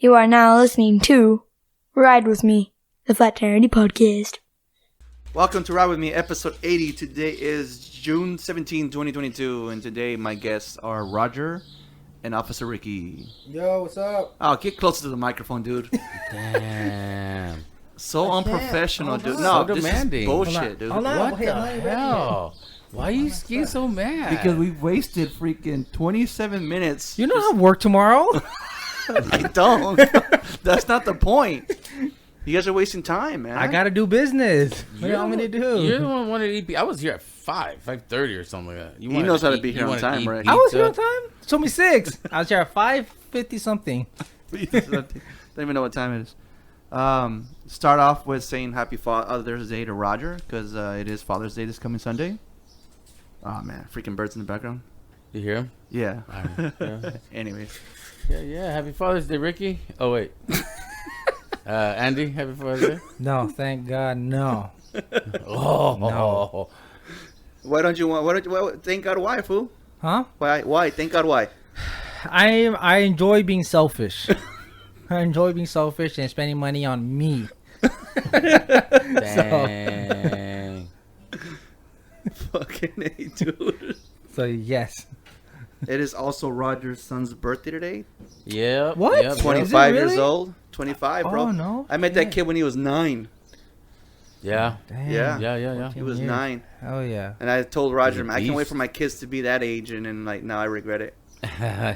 You are now listening to Ride With Me, the Flat Tire Podcast. Welcome to Ride With Me, episode 80. Today is June 17, 2022, and today my guests are Roger and Officer Ricky. Yo, what's up? Oh, get closer to the microphone, dude. Damn. So unprofessional, dude. So No, this demanding. is bullshit, dude. Hold on. What Wait, the wait, hell? Why are you getting so mad? Because we wasted freaking 27 minutes. You don't have work tomorrow? I don't. That's not the point. You guys are wasting time, man. I gotta do business. What do you want me to do? You're the one who wanted to eat. I was here at 5:30 or something like that. He knows how to be here on time, right? I was here on time. It told me 6. I was here at 5:50 something. Don't even know what time it is. Start off with saying Happy Father's Day to Roger, because it is Father's Day this coming Sunday. Oh, man. Freaking birds in the background. You hear him? Yeah. Yeah. Anyways. Yeah. Happy Father's Day, Ricky. Oh, wait. Andy, happy Father's Day? No, thank God, no. Oh, No. Why don't you want... thank God why, fool? Huh? Why? Thank God why? I enjoy being selfish. I enjoy being selfish and spending money on me. Dang. Fucking A, dude. So yes. It is also Roger's son's birthday today. Yep. What? Yep. 25 really? years old. 25, bro. Oh, no. I met that kid when he was 9. Yeah. Damn. Yeah. Yeah. He was years. 9. Oh yeah. And I told Roger, He's a I can't wait beast. for my kids to be that age. And then, like, now I regret it.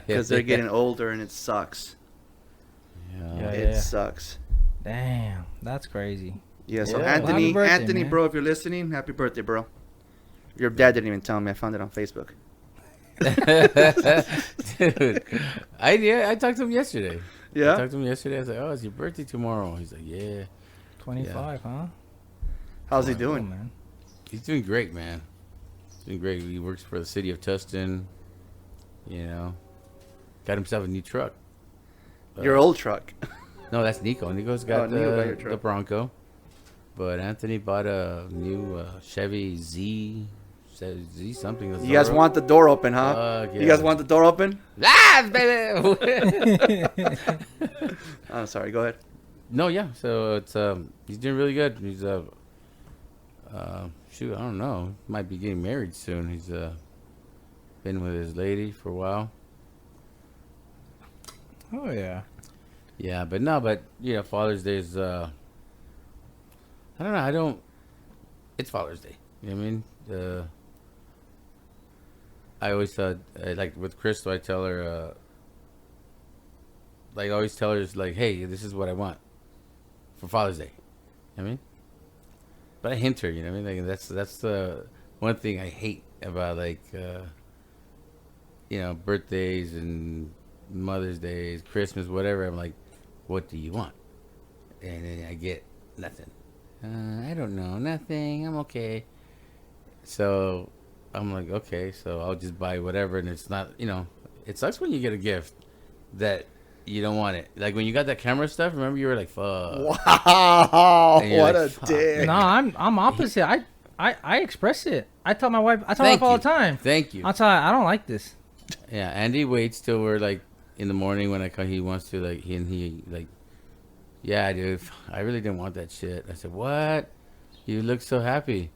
Because they're getting older and it sucks. Yeah. It sucks. Damn, that's crazy. Yeah, so Yeah. Well, Anthony, happy birthday, Anthony, man. bro, if you're listening, happy birthday, bro. Your dad didn't even tell me. I found it on Facebook. Dude, I talked to him yesterday. I Yeah? talked to him yesterday. I was like, "Oh, it's your birthday tomorrow." He's like, "Yeah." 25, huh? How's he Oh, doing? man. He's doing great, man. He's doing great. He works for the city of Tustin. You know, got himself a new truck. Your old truck. No, that's Nico. Nico's got Oh, Nico got your the truck. Bronco. But Anthony bought a new Chevy Z something. You guys want the door open, huh? Fuck You guys yeah. want the door open? Ah, baby! I'm sorry. Go ahead. No, yeah. So it's he's doing really good. He's shoot, I don't know. Might be getting married soon. He's been with his lady for a while. Oh yeah. Yeah, but Father's Day is I don't know. It's Father's Day. You know what I mean? I always like with Crystal, I tell her I always tell her, like, hey, this is what I want for Father's Day. You know what I mean? But I hint her, you know what I mean? Like that's the one thing I hate about birthdays and Mother's Days, Christmas, whatever. I'm like, what do you want? And then I get nothing. I don't know, nothing. I'm okay. So I'm like, okay, so I'll just buy whatever, and it's not, it sucks when you get a gift that you don't want it. Like when you got that camera stuff, remember you were like, fuck. Wow. And you're What like, a fuck. dick. No, I'm opposite. I express it. I tell my wife. I tell my wife all the time. Thank you. I'll tell her I don't like this. Yeah, Andy waits till we're like in the morning when I come. He wants to yeah, dude, I really didn't want that shit. I said, what? You look so happy.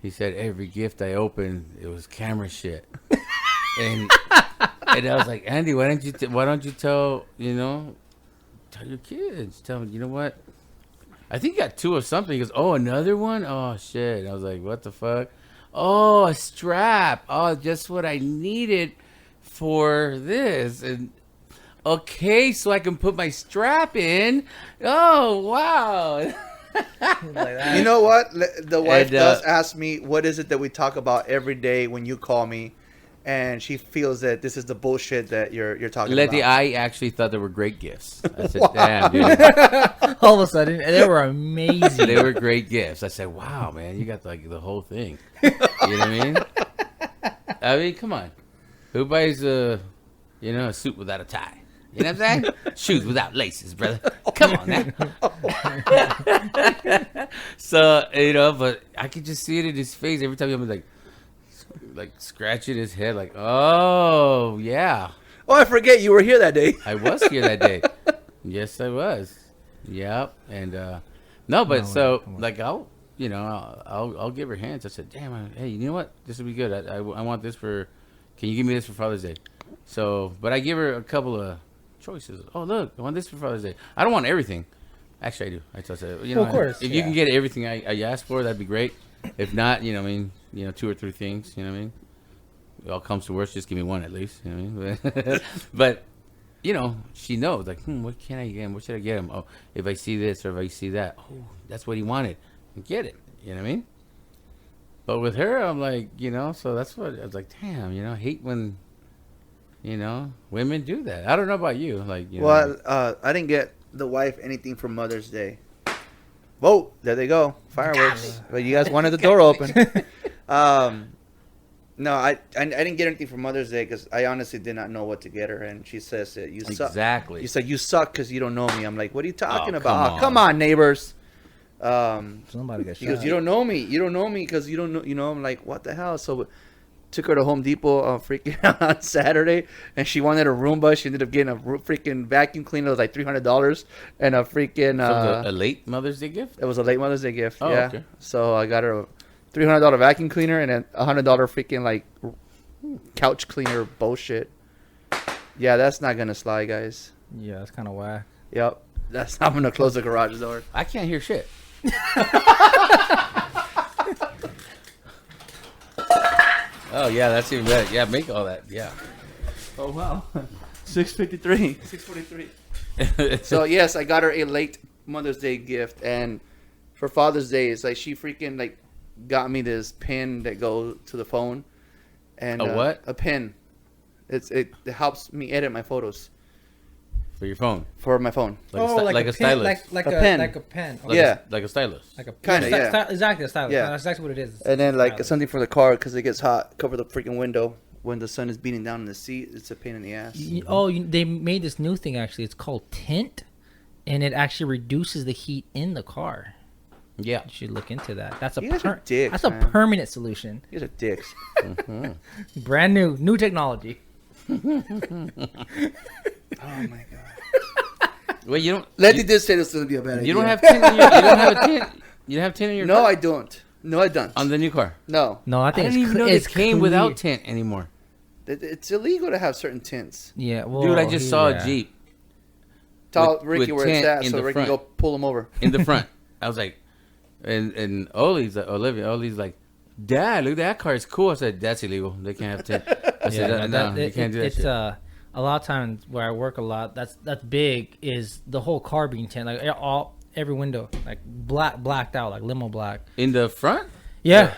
He said, every gift I opened, it was camera shit. and I was like, Andy, why don't you tell your kids? Tell them, you know what? I think you got 2 of something. He goes, oh, another one? Oh, shit. And I was like, what the fuck? Oh, a strap. Oh, just what I needed for this. And okay, so I can put my strap in. Oh, wow. You know what? The wife And, does ask me, what is it that we talk about every day when you call me? And she feels that this is the bullshit that you're talking Letty, about. I actually thought they were great gifts. I said, damn, dude. All of a sudden, they were amazing. They were great gifts. I said, wow, man, you got like the whole thing. You know what I mean? I mean, come on. Who buys a suit without a tie? You know what I'm saying? Shoes without laces, brother. Come on now. So, but I could just see it in his face every time he was like scratching his head, like, oh, yeah. Oh, I forget you were here that day. I was here that day. Yes, I was. Yep. And no, but No, so come on. like I'll give her hands. I said, damn, hey, you know what? This would be good. I want this for. Can you give me this for Father's Day? So, but I give her a couple of choices. Oh, look, I want this for Father's Day. I don't want everything. Actually, I do. I said, Well, of course, if you can yeah. get everything I asked for, that'd be great. If not, you know, what I mean, 2 or 3 things. You know what I mean? It all comes to worst, just give me one at least. You know what I mean? But she knows. Like, what can I get him? What should I get him? Oh, if I see this or if I see that, oh, that's what he wanted. Get it. You know what I mean? But with her, I'm like, so that's what I was like. Damn, I hate when, women do that. I don't know about you, like. Well, I didn't get the wife anything for Mother's Day. Whoa, there they go, fireworks. But you guys wanted the door open. No, I didn't get anything for Mother's Day because I honestly did not know what to get her, and she says you suck. Exactly. You said you suck because you don't know me. I'm like, what are you talking Oh, about? come on. Come on, neighbors. Somebody got He shot. goes, you don't know me. You don't know me because you don't know. I'm like, what the hell? So took her to Home Depot freaking on Saturday, and she wanted a Roomba. She ended up getting a freaking vacuum cleaner. It was like $300 and a freaking. So it was a late Mother's Day gift? It was a late Mother's Day gift. Oh, yeah. okay. So I got her a $300 vacuum cleaner and a $100 freaking like couch cleaner bullshit. Yeah, that's not gonna slide, guys. Yeah, that's kind of whack. Yep. I'm gonna close the garage door. I can't hear shit. Oh yeah, that's even better. Yeah, make all that. Yeah. Oh wow. 6:53. 6:43. So yes, I got her a late Mother's Day gift, and for Father's Day, it's like she freaking like got me this pin that goes to the phone, and A what? A pin. It helps me edit my photos For your phone. for my phone. Like a stylus. like A a pen. like a pen. Like Yeah. like a stylus. Like a Kinda, yeah. exactly a stylus. Yeah. That's exactly what it is. And then like Stylus. something for the car because it gets hot. Cover the freaking window when the sun is beating down in the seat. It's a pain in the ass. They made this new thing actually. It's called tint, and it actually reduces the heat in the car. Yeah. You should look into that. That's a You guys are dicks, that's a man. permanent solution. You guys are dicks. Brand new technology. Oh my god. Well, you don't. Letty did say this would be a bad idea. You don't have tint. You don't have a tint. You don't have tint in your No, car? I don't. No, I don't. On the new car. No, No, I I think didn't even know it's it came clear. without tint anymore. it's illegal to have certain tints. Yeah, well, Dude, I just saw yeah. a Jeep Tell With- Ricky with where it's tint at in so the Ricky can front. go pull him over. in the front. I was like, and Ollie's like, Ollie's like, Dad, look, that car is cool. I said, that's illegal. They can't have tint. I said, no, you can't do that it's shit. a lot of times where I work a lot. That's big is the whole car being tint, like every window like blacked out, like limo black. In the front? Yeah,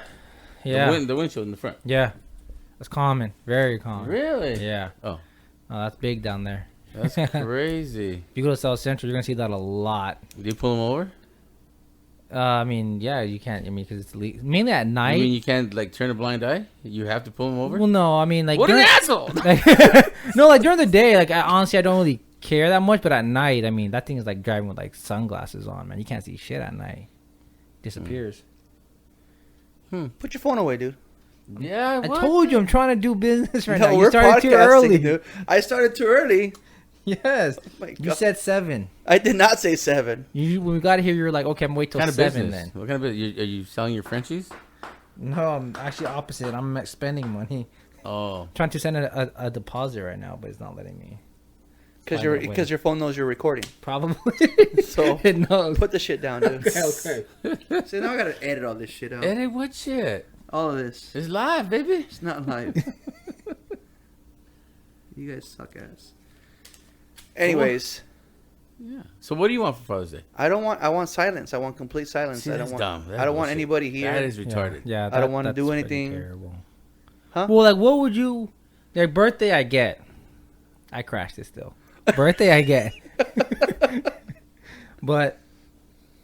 yeah, The windshield in the front. yeah. That's common, very common. Really? Yeah. Oh, That's big down there. that's crazy. If you go to South Central, you're gonna see that a lot. Do you pull them over? I mean, yeah, you can't. I mean, because it's mainly at I night. mean, you can't like turn a blind eye. You have to pull them over. Well, no, I mean, like What an during- asshole! no, like during the day, like honestly, I don't really care that much. But at night, I mean, that thing is like driving with like sunglasses on, man. You can't see shit at night. Disappears. Put your phone away, dude. Yeah, I what? told you I'm trying to do business right now. No, You started too early. dude. I started too early. Yes. Oh my You God. said 7. I did not say 7. You when we got here, you were like, okay, I'm gonna wait till What kind of 7 business? then. What kind of business? Are you selling your Frenchies? No, I'm actually opposite. I'm spending money. Oh, Trying to send a deposit right now, but it's not letting me. Because Find a way. because your phone knows you're recording. Probably. So it knows. put the shit down, dude. Okay. See, now I gotta edit all this shit out. edit what shit? All of this. It's live, baby. It's not live. You guys suck ass. Anyways, Yeah. So what do you want for Father's Day? I want silence. I want complete silence. See, I that's don't want dumb. That's I don't want bullshit. anybody here. That is retarded. Yeah, I don't wanna that's do pretty anything. terrible. Huh? Well, like, what would you? Like, birthday, I get. I crashed it still. Birthday, I get. But,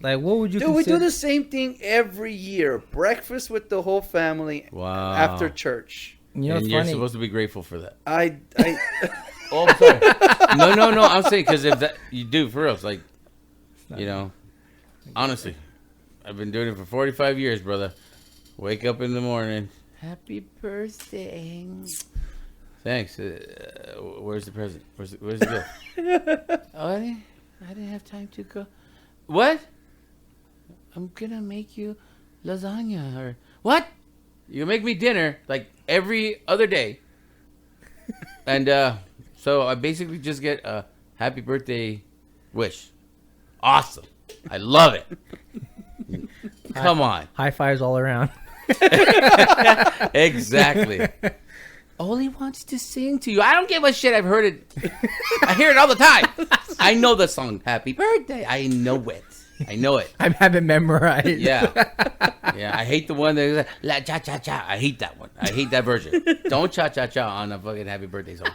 like, what would you? Dude, we do consider- the same thing every year. Breakfast with the whole family Wow. after church. You know, and it's you're funny. supposed to be grateful for that. I Oh, I'm sorry. no. I'm saying because if that you do for real, it's like, you know, honestly, I've been doing it for 45 years, brother. Wake up in the morning. Happy birthday. Thanks. Where's the present? Where's the gift? Oh, I didn't have time to go. What? I'm gonna make you lasagna or what? You make me dinner like every other day. And so I basically just get a happy birthday wish. Awesome. I love it. Come on. High fives all around. Exactly. Oli wants to sing to you. I don't give a shit. I've heard it. I hear it all the time. I know the song Happy Birthday. I know it. I know it. I have it memorized. Yeah. Yeah. I hate the one that is like, la cha cha cha. I hate that one. I hate that version. Don't cha cha cha on a fucking Happy Birthday song.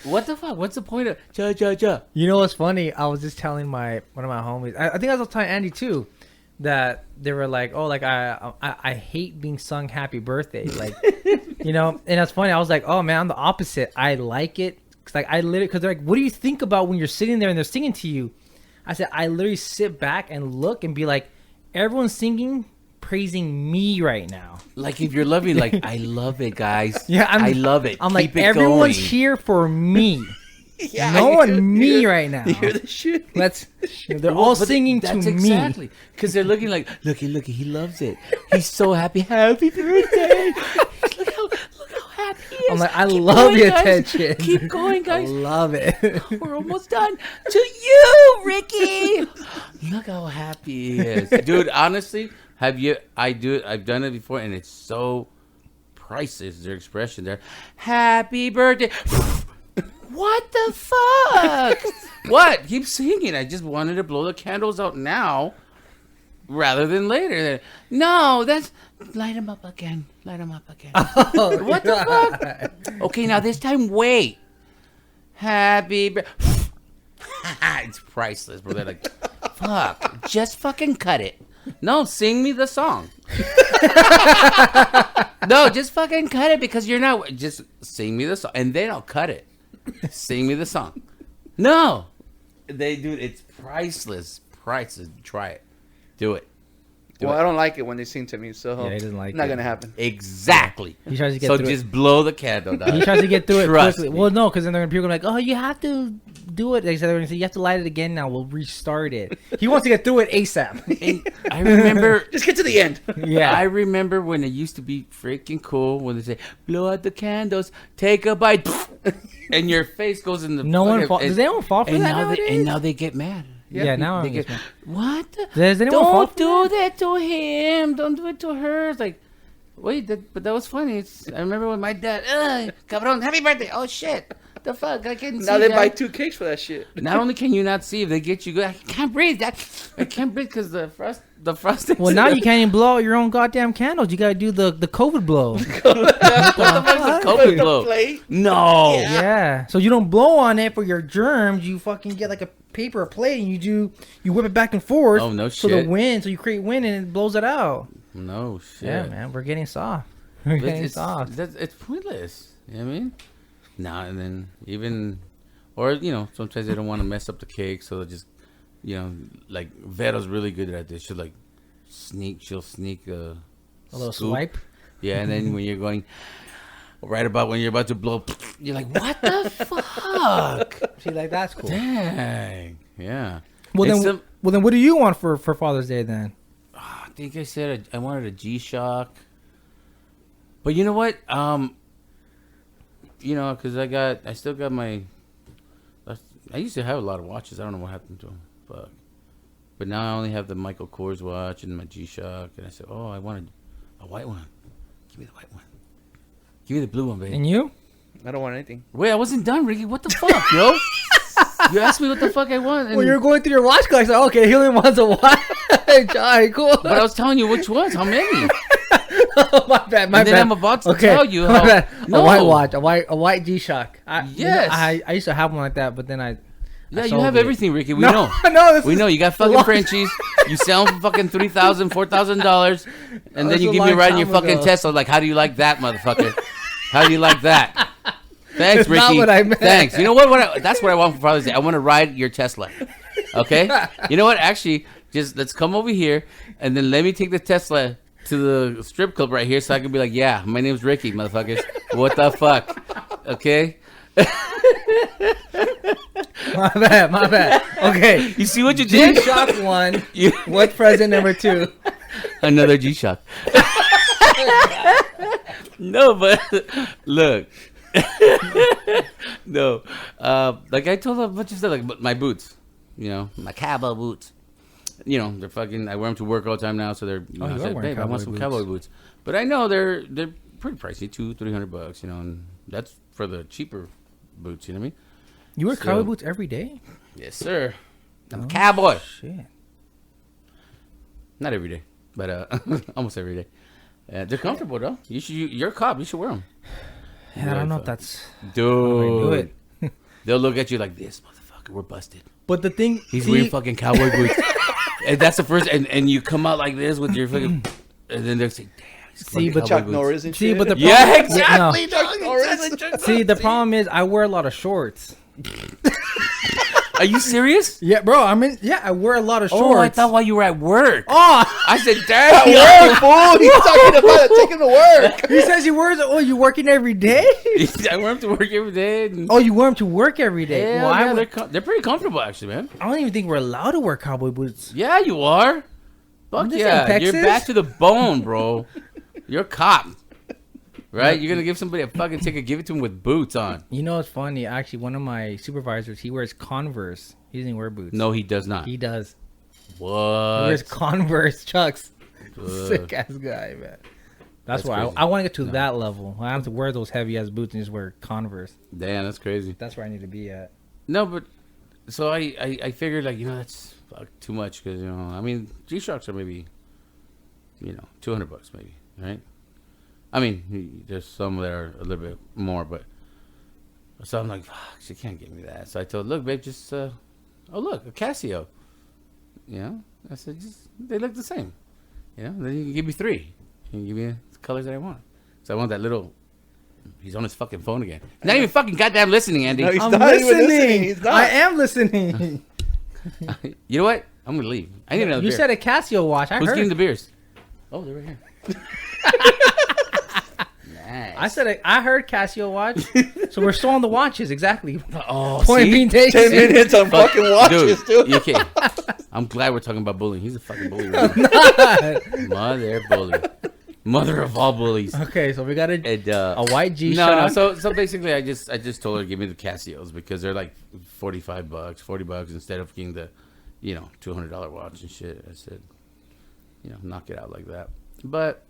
What the fuck? What's the point of cha cha cha? You know what's funny? I was just telling one of my homies. I think I was telling Andy too, that they were like, "Oh, like I hate being sung Happy Birthday." Like, you know. And that's funny. I was like, "Oh man, I'm the opposite. I like it." Cause like I literally, cause they're like, "What do you think about when you're sitting there and they're singing to you?" I said, "I literally sit back and look and be like, everyone's singing, praising me right now." Like if you're loving, like I love it, guys. Yeah, I love it. I'm Keep like, it everyone's going. here for me. Yeah, No you one hear- me you- right now. You hear the shit? They're all But singing that's to me. exactly because they're looking like, looky, he loves it. He's so happy. Happy birthday! look how happy he is. I'm like, I Keep love going, the guys. attention. Keep going, I guys. love it. We're almost done. To you, Ricky. Look how happy he is, dude. Honestly, I've done it before, and it's so priceless. Their expression there. Happy birthday. What the fuck? What? Keep singing. I just wanted to blow the candles out now rather than later. No, that's... Light them up again. Light them up again. Oh, What the fuck? Okay, now this time, wait. Happy birthday. It's priceless, bro. They're like, fuck. Just fucking cut it. No, sing me the song. No, just fucking cut it because you're not... Just sing me the song. And then I'll cut it. Sing me the song. No. Dude, it's priceless. Priceless. Try it. Do it. Well, I don't like it when they sing to me, so Yeah, he doesn't like not it. gonna happen. Exactly. He tries to get So through just blow the candle, dog. He tries to get through it Trust quickly. me. Well, no, because then they're gonna people are like, "Oh, you have to do it." They said they're gonna say you have to light it again. Now we'll restart it. He wants to get through it ASAP. And I remember... Just get to the end. Yeah, I remember when it used to be freaking cool when they say, blow out the candles, take a bite, and your face goes in the... no one fucking- fall. and- Does anyone fall for and that now nowadays? and now they get mad. Yeah, now they I'm get... just- What? Does anyone fall Don't for do that? that to him. Don't do it to her. It's like, wait, but that was funny. I remember when my dad, cabron, happy birthday. Oh, shit. The fuck? I can't see Now they that. buy 2 cakes for that shit. Not only can you not see if they get you good, I can't breathe. I can't breathe because the frosting. Well, now you can't even blow out your own goddamn candles. You gotta do the COVID blow. What the fuck's a COVID The blow? plate. No. Yeah. So you don't blow on it for your germs. You fucking get like a paper plate and you whip it back and forth. Oh, no So shit. the wind, so you create wind and it blows it out. No shit. Yeah, man, we're getting soft. We're getting soft. It's pointless. You know what I mean? Nah, and then even, or, you know, sometimes they don't want to mess up the cake, so they'll just, you know, like, Vera's really good at this. She'll sneak a little scoop. swipe. Yeah, and then when you're going, right about when you're about to blow, you're like, what the fuck? See, like that's cool. Dang. Yeah. Well It's then, what do you want for Father's Day then? I think I said I wanted a G-Shock. But you know what? You know, because I still got my... I used to have a lot of watches. I don't know what happened to them. Fuck. But now I only have the Michael Kors watch and my G-Shock. And I said, oh, I wanted a white one. Give me the white one. Give me the blue one, baby. And you? I don't want anything. Wait, I wasn't done, Ricky. What the fuck, yo? You asked me what the fuck I want. And, Well, you're going through your watch collection. Okay, he only wants a watch. Alright, cool. but I was telling you which ones. How many? Oh, my bad. And then I'm about to tell you my how... bad. No. A white watch, a white G-Shock. Yes. I used to have one like that, but then I Yeah, you sold have it. everything, Ricky. We No, know. no, this We is know. You got a fucking long- Frenchies. You sell them for fucking $3,000, $4,000. And then That's you a give me a long ride in your time fucking ago. Tesla. Like, how do you like that, motherfucker? How do you like that? Thanks, That's Ricky. not what I meant. Thanks. You know what? That's what I want for Father's Day. I want to ride your Tesla. Okay? You know what? Actually, just let's come over here and then let me take the Tesla to the strip club right here so I can be like, yeah, my name's Ricky, motherfuckers. What the fuck? Okay? My bad. Okay. You see what you did? G-Shock 1. You- What's present number 2? Another G-Shock. No, but look. No. Like I told a bunch of stuff, like my boots. My cowboy boots. They're fucking. I wear them to work all the time now, so they're. You are I said, wearing babe, I want some cowboy cowboy boots. But I know they're pretty pricey, $200-$300. And that's for the cheaper boots. You know what I mean? You wear So- cowboy boots every day? Yes, sir. I'm a cowboy. Shit. Not every day, but almost every day. They're comfortable though. You're a cop. You should wear them. Yeah, I don't know if that's... Dude, do it. They'll look at you like this, motherfucker. We're busted. But the thing... He's wearing fucking cowboy boots. And that's the first, and you come out like this with your fucking, and then they'll say, "Damn, he's See, fucking but cowboy Chuck boots." Norris and See, shit. but the Yeah, problem- exactly. no. Chuck Norris. See, the problem is I wear a lot of shorts. Are you serious? Yeah, bro. I wear a lot of shorts. Oh, I thought while you were at work. Oh, I said, "Damn, Whoa, fool! He's talking about it, taking to work. he says he wears it. Oh, you working every day? I wear them to work every day." And Oh, you wear them to work every day? hell Well, I yeah, would- they're pretty comfortable, actually, man. I don't even think we're allowed to wear cowboy boots. Yeah, you are. Fuck this yeah, in you're Texas? back to the bone, bro. You're a cop, right? You're gonna give somebody a fucking ticket, give it to him with boots on. You know, it's funny. Actually, one of my supervisors, he wears Converse. He doesn't wear boots. No, he does not. He does. He What? wears Converse Chucks. Ugh. Sick ass guy, man. That's why crazy. I want to get to that level. I have to wear those heavy ass boots and just wear Converse. Damn, that's crazy. That's where I need to be at. No, but so I figured like that's too much because I mean G-Shocks are maybe $200 maybe, right? I mean there's some that are a little bit more, but so I'm like, fuck, she can't give me that. So I told, look, babe, just oh look, a Casio. I said just they look the same. Then you can give me 3. You can give me the colors that I want. So I want that little. He's on his fucking phone again. Not even fucking goddamn listening, Andy. No, he's I'm not even listening. listening. He's not. I am listening. You know what? I'm gonna leave. I need another You beer. said a Casio watch. I Who's heard. getting the beers? Oh, they're right here. Nice. I heard Casio watch. So we're still on the watches. Exactly. Oh, Point see? being taken. 10 minutes on fucking watches, dude. You can't. I'm glad we're talking about bullying. He's a fucking bully. Right? Mother bully. Mother of all bullies. Okay, so we got And, a white G no, Shock. so basically I just told her to give me the Casios because they're like $45, $40 instead of getting the, $200 watch and shit. I said, knock it out like that. But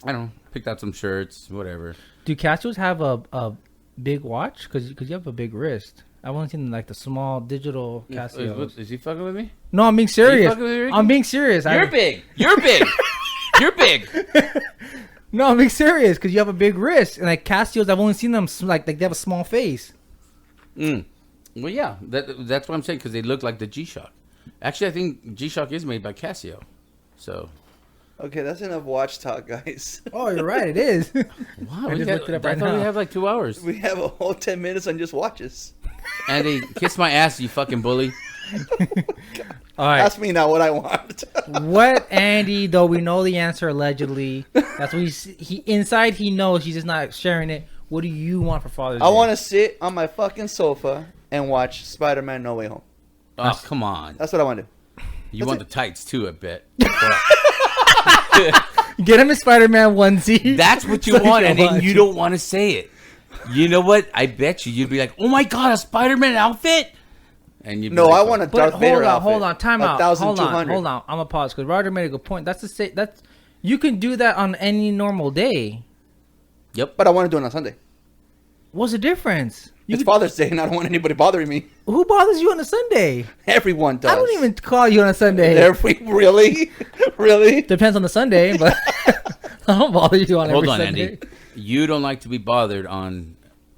I don't know, picked out some shirts, whatever. Do Casios have a big watch? Because you have a big wrist. I want seen like the small digital Casios. Is he fucking with me? No, I'm being serious. fucking with me, Ricky? I'm being serious. You're big. You're big. You're big. No, I'm being serious because you have a big wrist. And like Casios, I've only seen them like they have a small face. Well, yeah, that's what I'm saying because they look like the G-Shock. Actually, I think G-Shock is made by Casio. So. Okay, that's enough watch talk, guys. Oh, you're right. It is. Wow, I just looked it up right I thought we now. have like 2 hours. We have a whole 10 minutes on just watches. Andy, kiss my ass, you fucking bully. All right. Ask me now what I want. What Andy? Though we know the answer allegedly. That's what he inside he knows. He's just not sharing it. What do you want for Father's Day? I want to sit on my fucking sofa and watch Spider-Man No Way Home. Oh, come on. That's what I want to do. You want the tights too, I bet. get him a Spider-Man onesie. That's what you So he want, can and then watch you it. don't want to say it. You know what? I bet you'd be like, "Oh my god, a Spider-Man outfit!" And you'd be No, like, I want a But Darth Vader outfit. hold on, time out. Hold on, 1,200. hold on. I'm gonna pause because Roger made a good point. That's you can do that on any normal day. Yep. But I want to do it on Sunday. What's the difference? It's Father's Day, and I don't want anybody bothering me. Who bothers you on a Sunday? Everyone does. I don't even call you on a Sunday. Really? Really? Depends on the Sunday, but I don't bother you on Hold every on, Sunday. Andy. You don't like to be bothered on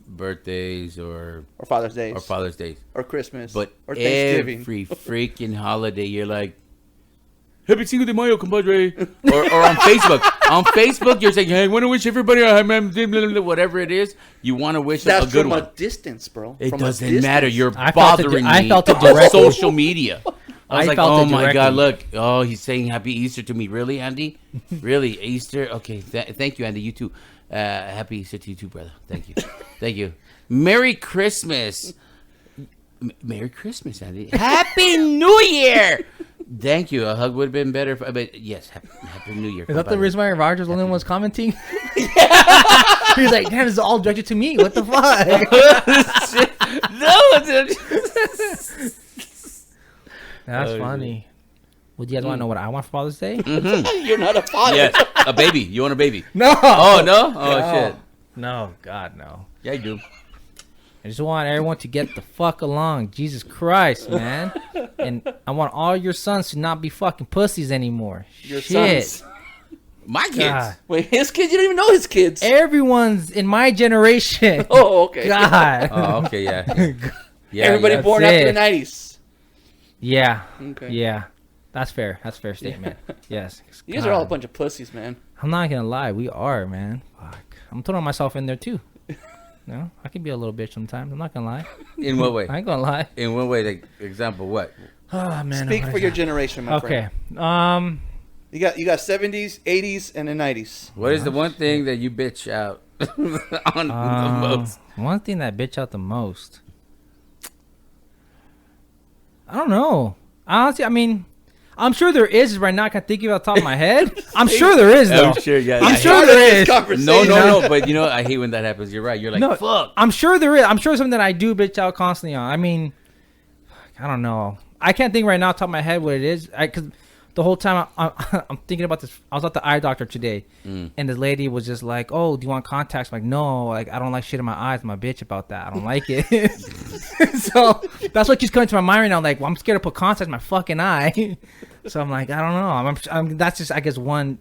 birthdays or Or Father's Day. Father's Days, Or Christmas. but or Thanksgiving. every freaking holiday, you're like, "Happy Cinco de Mayo, compadre," or on Facebook. On Facebook, you're saying, "Hey, I want to wish everybody a whatever it is." You want to wish That's a good from one. a distance, bro. It From a doesn't matter. distance. You're I felt it bothering di- I me felt it on directly. social media. I was I like, felt oh it my God, directly. look. Oh, he's saying Happy Easter to me. Really, Andy? Really, Easter? Okay, thank you, Andy. You too. Happy Easter to you too, brother. Thank you. Thank you. Merry Christmas. Merry Christmas, Andy. Happy New Year. Thank you. A hug would have been better. But yes, Happy New Year. Is that the reason why Roger's the only one was commenting? He's like, damn, this is all directed to me. What the fuck? That's funny. Would you guys want to know what I want for Father's Day? You're not a father. Yes, a baby. You want a baby? No. Oh, no? Oh, shit. No, God, no. Yeah, I do. I just want everyone to get the fuck along. Jesus Christ, man. And I want all your sons to not be fucking pussies anymore. Your Shit. sons. My kids. God. Wait, his kids? You don't even know his kids. Everyone's in my generation. Oh, okay. God. Oh, okay, yeah. Yeah, Everybody yeah. born That's after it. the 90s. Yeah. Okay. Yeah. That's fair. That's a fair statement. Yes. You guys are all a God. bunch of pussies, man. I'm not gonna lie, we are, man. Fuck. I'm throwing myself in there too. No, I can be a little bitch sometimes. I'm not gonna lie. In what way? I ain't gonna lie. In what way? Like, example, what? Oh man. Speak for your generation, my Okay. friend. You got 70s, 80s, and the 90s. What is the one thing that you bitch out on the most? One thing that bitch out the most. I don't know. Honestly, I mean, I'm sure there is right now. I can't think of it off the top of my head. I'm sure there is though. I'm sure, yeah. I'm yeah. sure there is. No. But you know, I hate when that happens. You're right. You're like, No, fuck. I'm sure there is. I'm sure it's something that I do bitch out constantly on. I mean, I don't know. I can't think right now off the top of my head what it is. Because the whole time I'm thinking about this. I was at the eye doctor today, and this lady was just like, "Oh, do you want contacts?" I'm like, no, like I don't like shit in my eyes. I'm a bitch about that. I don't like it. So that's what keeps coming to my mind right now. Like, well, I'm scared to put contacts in my fucking eye. So I'm like, I don't know. I'm that's just, I guess, one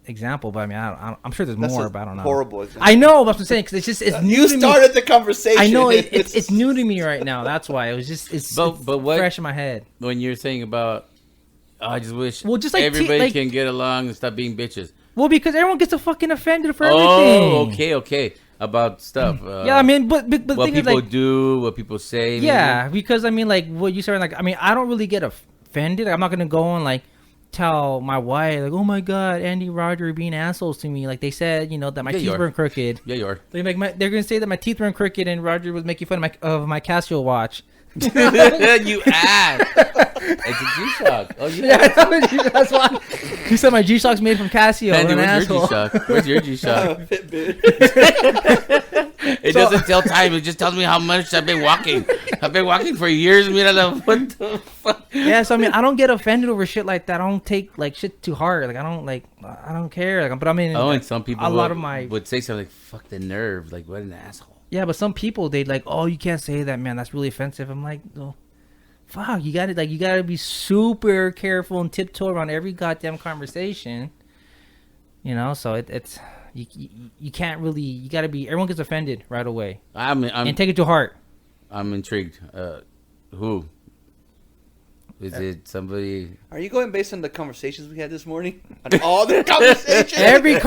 example. But I mean, I'm sure there's more, but I don't know. Horrible example. I know what I'm saying because it's new You to me. started the conversation. I know it's new to me right now. That's why it's But what, fresh in my head. when you're saying about, I just wish Well, just like everybody can get along and stop being bitches. Well, because everyone gets so fucking offended for everything. Oh, okay. About stuff. Yeah, I mean, but the what thing is, people like, do, what people say. yeah, because I mean, like, what you said, like, I mean, I don't really get offended. I'm not gonna go and like tell my wife, like, oh my god, Andy, Roger are being assholes to me. Like they said, you know, that my teeth were crooked. Yeah, you are. They're gonna say that my teeth were crooked, and Roger was making fun of my Casio watch. You ass. It's a G-Shock. Oh, Yeah, that's why. He said my G-Shock's made from Casio. Andy, An where's asshole. your G-Shock? Where's your G-Shock? Fitbit. It doesn't tell time. It just tells me how much I've been walking. I've been walking for years. I mean, I don't know what the fuck. Yeah, so I mean, I don't get offended over shit like that. I don't take like shit too hard. Like I don't care. Like, but I mean, Oh, like, and some people would say something like, fuck the nerve. Like, what an asshole. yeah, but some people they'd like, oh, you can't say that, man. That's really offensive. I'm like, oh, fuck, you gotta be super careful and tiptoe around every goddamn conversation. You know, so it's you can't really. You gotta be. Everyone gets offended right away and take it to heart. I'm intrigued. Who? Is it somebody? Are you going based on the conversations we had this morning? On all the conversations? Every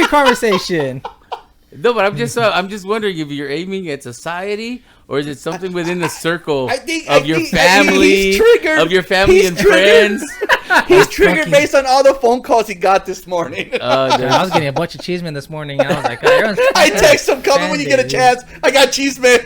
conversation. No, but I'm just wondering if you're aiming at society or is it something within the circle of your family, he's triggered. of your family He's and triggered. friends? He's triggered based on all the phone calls he got this morning. I was getting a bunch of cheeseman this morning, and I was like, I text him, call me when you get a chance. I got cheeseman.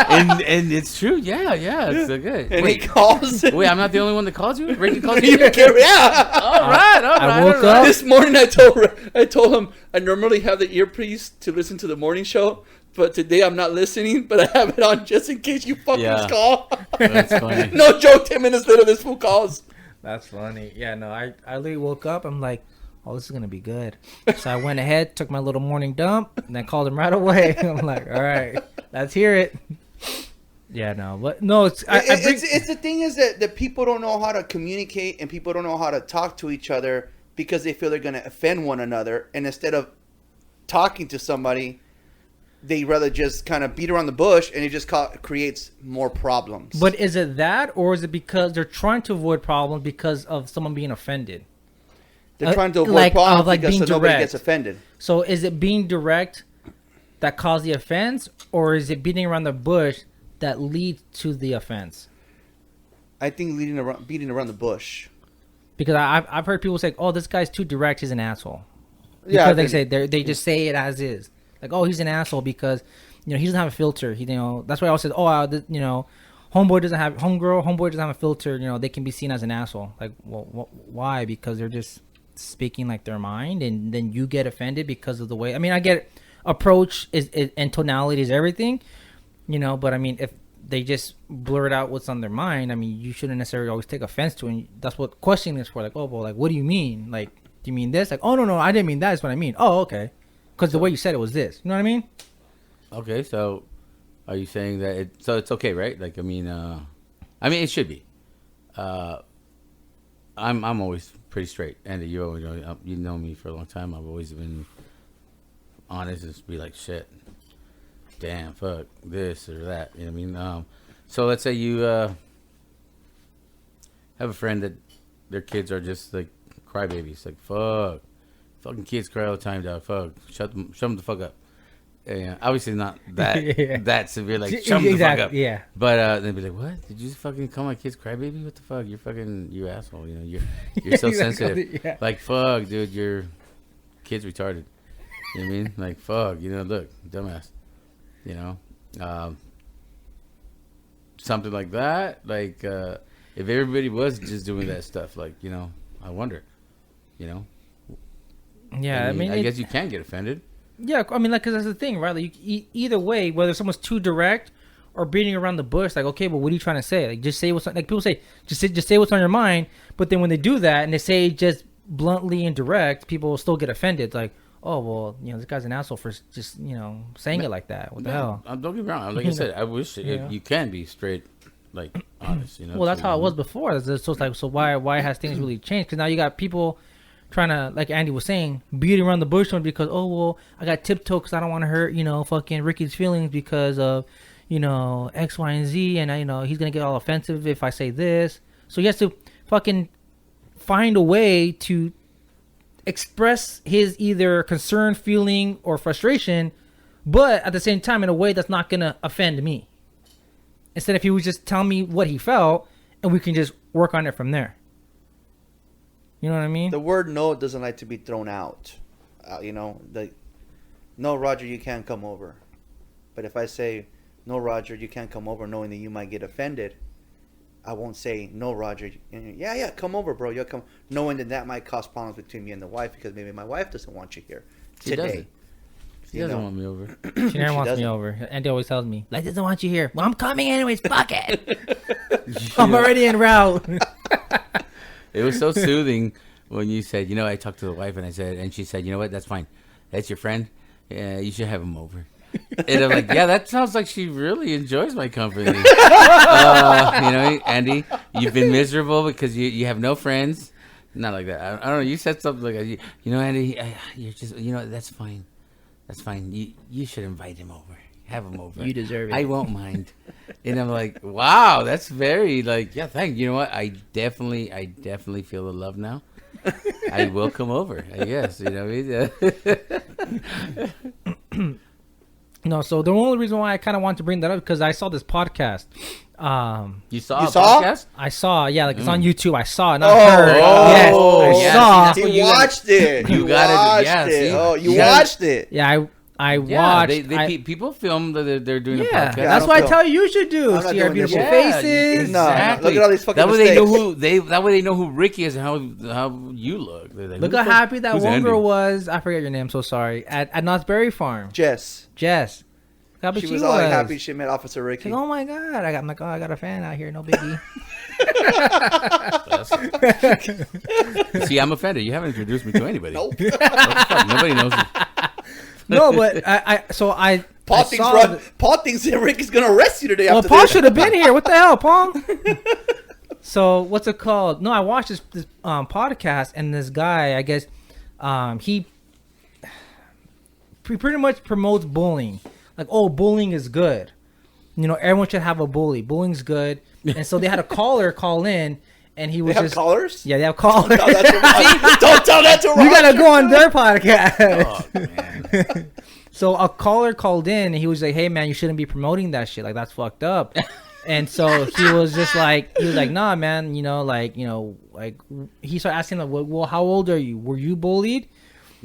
And it's true. Yeah, it's so good. And he calls. Wait, I'm not the only one that calls you? Ricky calls you? Yeah. All right. I woke up. This morning I told him I normally have the earpiece to listen to the morning show, but today I'm not listening, but I have it on just in case you fuckers call. That's funny. No joke, 10 minutes later this fool calls. That's funny. Yeah, no, I literally woke up. I'm like, oh, this is going to be good. So I went ahead, took my little morning dump, and then called him right away. I'm like, all right, let's hear it. Yeah, no, but no, it's the thing is that people don't know how to communicate and people don't know how to talk to each other because they feel they're going to offend one another. And instead of talking to somebody, they rather just kind of beat around the bush, and it just creates more problems. But is it that, or is it because they're trying to avoid problems because of someone being offended? They're trying to avoid problems because so nobody direct. gets offended. So is it being direct that caused the offense, or is it beating around the bush that leads to the offense? I think beating around the bush. Because I've heard people say, "Oh, this guy's too direct. He's an asshole." Yeah, Because they just say it as is. Like, oh, he's an asshole because you know, he doesn't have a filter. He, you know, that's why I always said, homeboy doesn't have homeboy doesn't have a filter. You know, they can be seen as an asshole. Like, well, why? Because they're just speaking like their mind, and then you get offended because of the way. I mean, I get approach is and tonality is everything, you know. But I mean, if they just blurt out what's on their mind, I mean, you shouldn't necessarily always take offense to it. And that's what questioning is for. Like, oh, well, like, what do you mean? Like, do you mean this? Like, oh, no, I didn't mean that. Is what I mean. Oh, okay. Because the way you said it was this. You know what I mean? Okay, so are you saying that so it's okay, right? Like, I mean, it should be. I'm always pretty straight, and you know me for a long time. I've always been honest, and just be like, shit, damn, fuck this or that. You know what I mean? So let's say you have a friend that their kids are just like crybabies. Like, fucking kids cry all the time, dog. Fuck, shut them the fuck up. Yeah, obviously not that that severe. Like, shut them the fuck up. Yeah. But they'd be like, "What? Did you fucking call my kids crybaby? What the fuck? You asshole. You know, you're so sensitive. Yeah. Like, fuck, dude, your kid's retarded. You know what I mean? Like, fuck, you know, look, dumbass. You know, something like that. Like, if everybody was just doing that stuff, like, you know, I wonder. You know. Yeah, I mean, I guess you can get offended. Yeah, I mean, like, because that's the thing, right? Like, either way, whether someone's too direct or beating around the bush, like, okay, but what are you trying to say? Like, just say what's on, like people say, just say what's on your mind. But then when they do that and they say just bluntly and direct, people will still get offended. Like, oh, well, you know, this guy's an asshole for just, you know, saying it like that. What the hell? Don't get me wrong. Like I said, I wish you can be straight, like, honest. You know. Well, that's how it was before. So it's like, so why has things really changed? Because now you got people trying to, like Andy was saying, beating around the bush one because, oh, well, I got tiptoe because I don't want to hurt, you know, fucking Ricky's feelings because of, you know, X, Y, and Z, and you know, he's gonna get all offensive if I say this. So he has to fucking find a way to express his either concern, feeling, or frustration, but at the same time in a way that's not gonna offend me. Instead, if he would just tell me what he felt, and we can just work on it from there. You know what I mean? The word no doesn't like to be thrown out. You know, no, Roger, you can't come over. But if I say, no, Roger, you can't come over, knowing that you might get offended, I won't say, no, Roger, yeah, come over, bro. You'll come, knowing that might cause problems between me and the wife because maybe my wife doesn't want you here today. She doesn't want me over. She never wants me over. Andy always tells me, like, doesn't want you here. Well, I'm coming anyways. Fuck it. I'm already en route. It was so soothing when you said, you know, I talked to the wife and she said, you know what, that's fine. That's your friend. Yeah, you should have him over. And I'm like, yeah, that sounds like she really enjoys my company. You know, Andy, you've been miserable because you have no friends. Not like that. I don't know. You said something like, you know, Andy, you're just, you know, that's fine. That's fine. You should invite him over. Have him over. You deserve it. I won't mind. And I'm like, wow, that's very like, yeah, thank you. You know what? I definitely feel the love now. I will come over, I guess. You know what I mean? No, so the only reason why I kind of want to bring that up because I saw this podcast. You saw a podcast? I saw, yeah, like it's on YouTube. I saw it, not Oh, heard. Yes, I saw. You watched it. You got it. Yeah, it. see? Oh, you You got watched it. Yeah, I Yeah, watched. people film that they're doing a Yeah, podcast. that's I what I don't tell you should do. I'm not See our doing this beautiful shit. faces. No, Exactly. look at all these fucking that way they know mistakes. that way they know who Ricky is and how you look. They're like, Look who how the fuck- happy that who's one Andy? girl was. I forget your name. So sorry. At Knott's Berry Farm. Jess. Jess. How happy She was all happy she met Officer Ricky. She's like, oh my god! I'm like, oh, I got a fan out here. No biggie. See, I'm offended. You haven't introduced me to anybody. Nope. Nobody knows. No, but Paul thinks that Ricky's gonna arrest you today. Well, after Paul this. should have been here. What the hell, Paul? So what's it called? No, I watched this podcast, and this guy, I guess, he pretty much promotes bullying. Like, oh, bullying is good. You know, everyone should have a bully. Bullying's good. And so they had a caller call in, and he was They have callers? Yeah, they have callers. Don't tell that to Roger. You gotta go on their podcast. Oh man. So a caller called in, and he was like, "Hey man, you shouldn't be promoting that shit. Like that's fucked up." And so he was like, "Nah, man. You know, like he started asking, like, well, how old are you? Were you bullied?"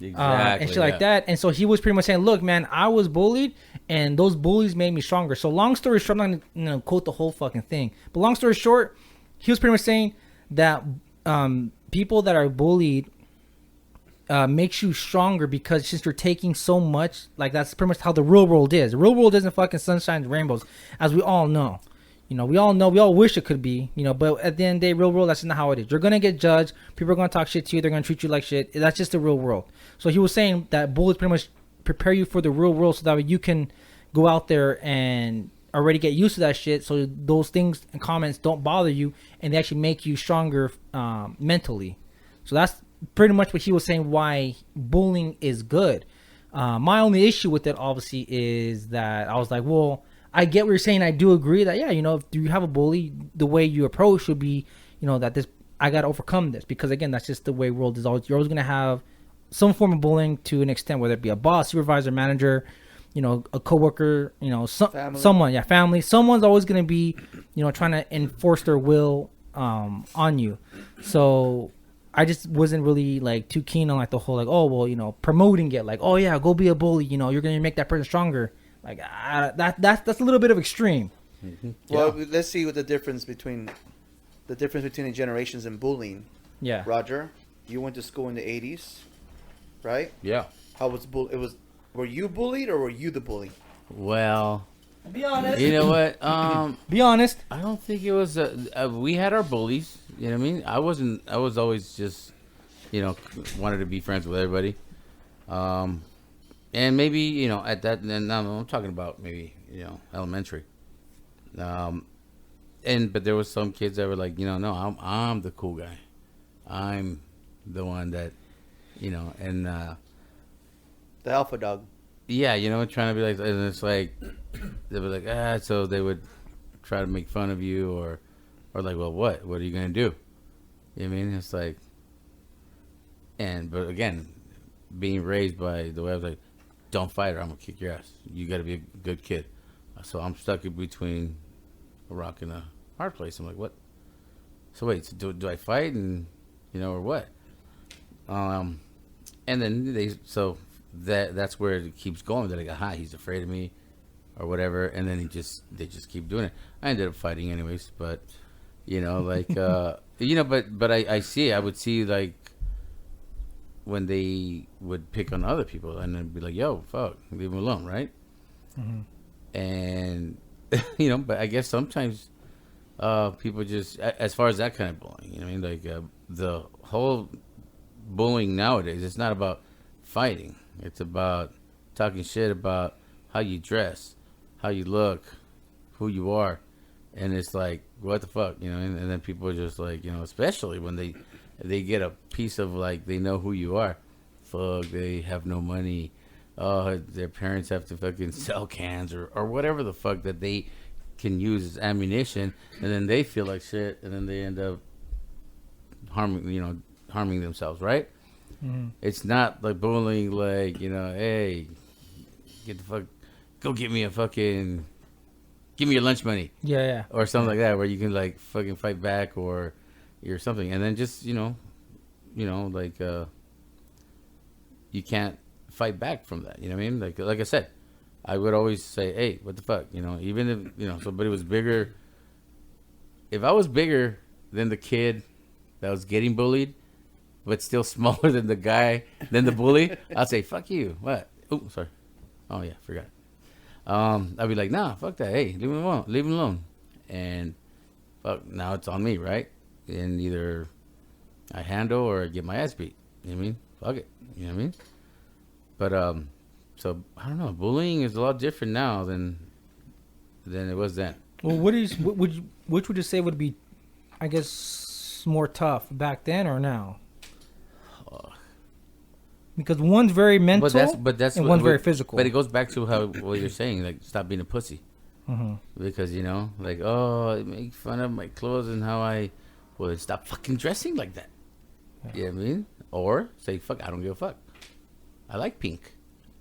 and shit like that. And so he was pretty much saying, look, man, I was bullied, and those bullies made me stronger. So long story short, I'm not going to quote the whole fucking thing. But long story short, he was pretty much saying that people that are bullied makes you stronger, because since you're taking so much, like that's pretty much how the real world is. The real world isn't fucking sunshine and rainbows, as we all know. You know, we all wish it could be, you know, but at the end of the day, real world, that's not how it is. You're going to get judged. People are going to talk shit to you. They're going to treat you like shit. That's just the real world. So he was saying that bullies pretty much prepare you for the real world so that way you can go out there and already get used to that shit, so those things and comments don't bother you, and they actually make you stronger mentally. So that's pretty much what he was saying, why bullying is good. My only issue with it, obviously, is that I was like, well, I get what you're saying. I do agree that, yeah, you know, if you have a bully, the way you approach should be, you know, that this, I got to overcome this, because again, that's just the way world is. Always, you're always going to have some form of bullying to an extent, whether it be a boss, supervisor, manager, you know, a coworker, you know, someone, family. Someone's always going to be, you know, trying to enforce their will on you. So I just wasn't really like too keen on like the whole like, oh, well, you know, promoting it, like, oh yeah, go be a bully, you know, you're going to make that person stronger. Like that's a little bit of extreme. Mm-hmm. Well, let's see what the difference between the generations in bullying. Yeah. Roger, you went to school in the 80s, right? Yeah. How was were you bullied or were you the bully? Well, Be honest. you know what? Be honest. I don't think it was. We had our bullies. You know what I mean? I wasn't. I was always just, you know, wanted to be friends with everybody. And maybe, you know, at that, and I'm talking about maybe, you know, elementary. But there was some kids that were like, you know, no, I'm the cool guy. I'm the one that, you know, and The alpha dog. yeah, you know, trying to be like, and it's like they were like, so they would try to make fun of you, or like, well, what are you gonna do? You know what I mean? It's like, but again, being raised by the way I was like, don't fight or I'm gonna kick your ass. You got to be a good kid. So I'm stuck in between a rock and a hard place. I'm like, what? So wait, so do I fight, and you know, or what? And then that's where it keeps going. They're like, he's afraid of me, or whatever. And then they just keep doing it. I ended up fighting anyways, but you know, like you know, but I would see like when they would pick on other people, and then be like, yo, fuck, leave them alone, right? Mm-hmm. And you know, but I guess sometimes people just, as far as that kind of bullying, you know what I mean, like the whole bullying nowadays, it's not about fighting. It's about talking shit about how you dress, how you look, who you are. And it's like, what the fuck, you know? And then people are just like, you know, especially when they get a piece of like, they know who you are. Fuck, they have no money. Their parents have to fucking sell cans or whatever the fuck that they can use as ammunition. And then they feel like shit. And then they end up harming themselves, right? Mm-hmm. It's not like bullying, like, you know, hey, get the fuck, go get me a fucking, give me your lunch money. Yeah. Or something like that, where you can like fucking fight back or something. And then just, you know, like, you can't fight back from that. You know what I mean? Like I said, I would always say, hey, what the fuck? You know, even if, you know, somebody was bigger, if I was bigger than the kid that was getting bullied, but still smaller than the bully, I'd say, fuck you. What? Oh, sorry. Oh, yeah, forgot. I'd be like, nah, fuck that. Hey, leave him alone. And fuck, now it's on me, right? And either I handle or I get my ass beat. You know what I mean? Fuck it. You know what I mean? But, so, I don't know. Bullying is a lot different now than it was then. Well, which would you say would be, I guess, more tough back then or now? Because one's very mental, but that's and one's very physical. But it goes back to what you're saying, like, stop being a pussy. Mm-hmm. Because, you know, like, oh, make fun of my clothes and how stop fucking dressing like that. Yeah. You know what I mean? Or say, fuck, I don't give a fuck. I like pink.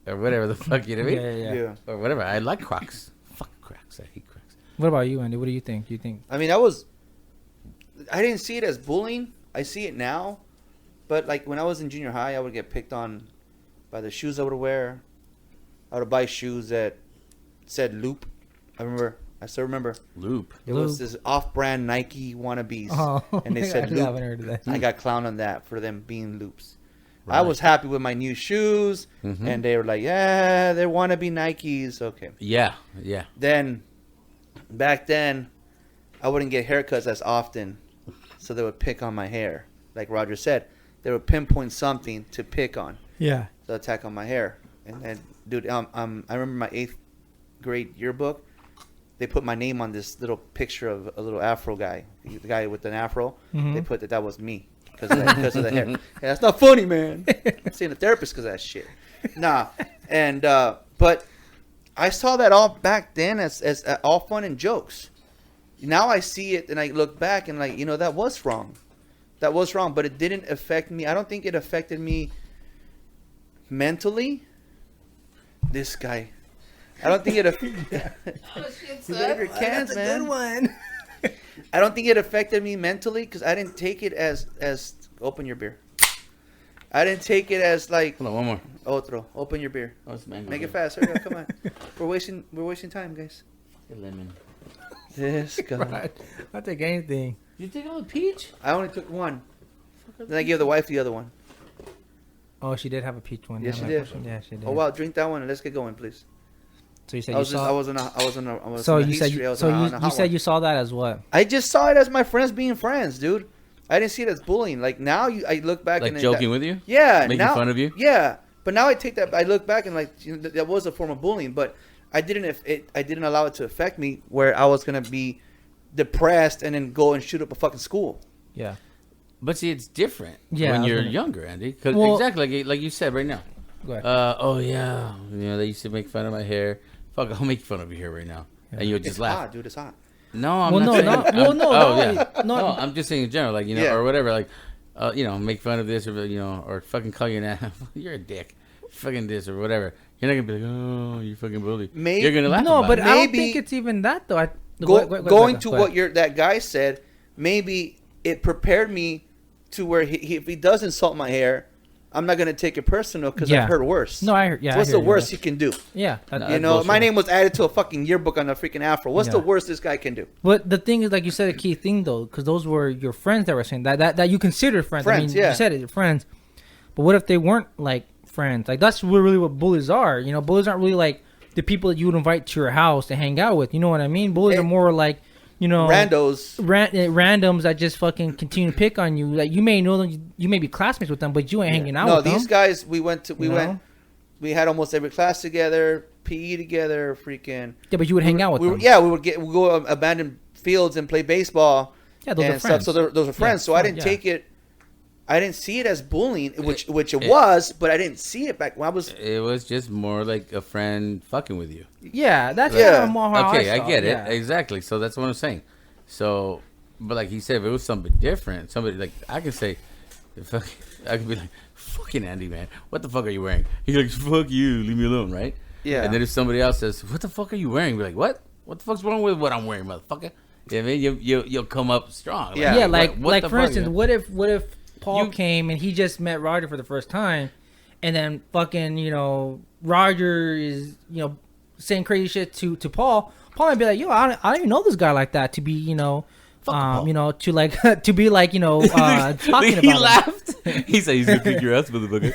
Or whatever the fuck, you know what I mean? Yeah. Or whatever. I like Crocs. Fuck Crocs. I hate Crocs. What about you, Andy? What do you think? I mean, I didn't see it as bullying. I see it now. But, like, when I was in junior high, I would get picked on by the shoes I would wear. I would buy shoes that said Loop. I still remember. Loop. It was this off-brand Nike wannabes, and they said I haven't Loop. heard of that. I got clowned on that for them being Loops. Right. I was happy with my new shoes, and they were like, "Yeah, they wannabe Nikes." Okay. Yeah. Then, back then, I wouldn't get haircuts as often, so they would pick on my hair. Like Roger said, they would pinpoint something to pick on. Yeah. The attack on my hair. And then, dude, I remember my 8th grade yearbook. They put my name on this little picture of a little Afro guy, the guy with an Afro. They put that was me because of the hair. Hey, that's not funny, man. I'm seeing a therapist because of that shit. Nah, and but I saw that all back then as all fun and jokes. Now I see it and I look back and like, that was wrong. That was wrong, but it didn't affect me. I don't think it affected me mentally. This guy. I don't think it affected your cans, man. Good one. I don't think it affected me mentally because I didn't take it as open your beer. I didn't take it as like Hold on, one more. otro. Open your beer. Oh, it's mango. Make it fast. Hurry up, come on. We're wasting time, guys. A lemon. This guy. Right. I'll take anything. You take all the peach? I only took one. Then I gave the wife the other one. Oh, she did have a peach one. Yes, Yeah, she did. Yeah, she did. Oh wow, drink that one and let's get going, please. So you said I you saw. was in a history. You said you saw that as what? I just saw it as my friends being friends, dude. I didn't see it as bullying. Like now, I look back Like and joking with you? Yeah, Making now, fun of you? Yeah, but now I take that. I look back and like that was a form of bullying, but I didn't allow it to affect me where I was gonna be depressed and then go and shoot up a fucking school. Yeah. But see, it's different Yeah, when I was you're gonna- younger, Andy. Cause Well- exactly like you said right now. Go ahead. Oh yeah, they used to make fun of my hair. Fuck, I'll make fun of your hair right now, and you'll just It's laugh. hot, dude. It's hot. No, I'm Well, not no, saying. no. Well, no, oh no, yeah, no. no. I'm just saying in general, like Yeah. or whatever, like make fun of this or or fucking call you an ass. You're a dick, fucking this or whatever. You're not gonna be like, oh, you fucking bully. Maybe- You're gonna laugh. No, about but it. I don't Maybe- think it's even that though. Going to what that guy said, maybe it prepared me to where if he does insult my hair, I'm not gonna take it personal because Yeah. I've heard worse. No, I heard. Yeah. What's I the hear you, worst yeah. he can do? Yeah. No, You that's know, bullshit. my name was added to a fucking yearbook on a freaking Afro. What's the Yeah. worst this guy can do? But the thing is, like you said, a key thing though, because those were your friends that were saying that you consider friends. Friends, yeah. You said it, your friends. But what if they weren't like friends? Like that's really what bullies are. Bullies aren't really like the people that you would invite to your house to hang out with. You know what I mean? Bullies are more like, Randos. randoms that just fucking continue to pick on you. Like you may know them, you may be classmates with them, but you ain't hanging out No, with them. these guys we You know? had almost every class together, PE together, freaking. Yeah, but you would hang out with them. We go abandoned fields and play baseball. Yeah, those are and friends. stuff. So those are friends. Yeah, so I didn't yeah. take it. I didn't see it as bullying, which it was, but I didn't see it back when I was. It was just more like a friend fucking with you. Yeah, that's Yeah. kind of more how Okay, I saw get it. yeah. Exactly. So that's what I'm saying. So, but like he said, if it was something different, somebody like I can say, I could be like, fucking Andy, man, what the fuck are you wearing? He's like, fuck you, leave me alone, right? Yeah. And then if somebody else says, what the fuck are you wearing? Be like, what? What the fuck's wrong with what I'm wearing, motherfucker? Yeah, I mean, you'll come up strong. Yeah. Yeah, like what the for fuck, instance, yeah? what if Paul You- came and he just met Roger for the first time, and then fucking Roger is saying crazy shit to Paul. Paul might be like, yo, I don't even know this guy like that to be Paul. to like to be like talking about he him. laughed. He said he's gonna kick your ass, motherfucker.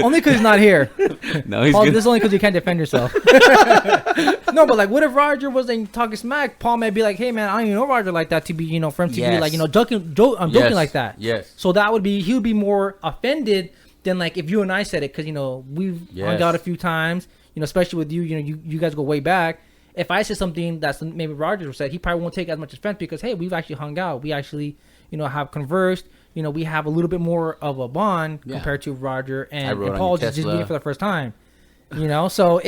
Only because he's not here. No, he's Paul, gonna. this is only because you can't defend yourself. No, but like, what if Roger was like talking smack? Paul may be like, "Hey, man, I don't even know Roger like that to be, for him to be Yes. like, joking Yes, like that." yes. So he would be more offended than like if you and I said it, because we've hung Yes. out a few times, especially with you. You guys go way back. If I said something that's maybe Roger said, he probably won't take as much offense because hey, we've actually hung out. We actually have conversed. We have a little bit more of a bond Yeah. compared to Roger I and rode on Paul your just Tesla. meeting for the first time. So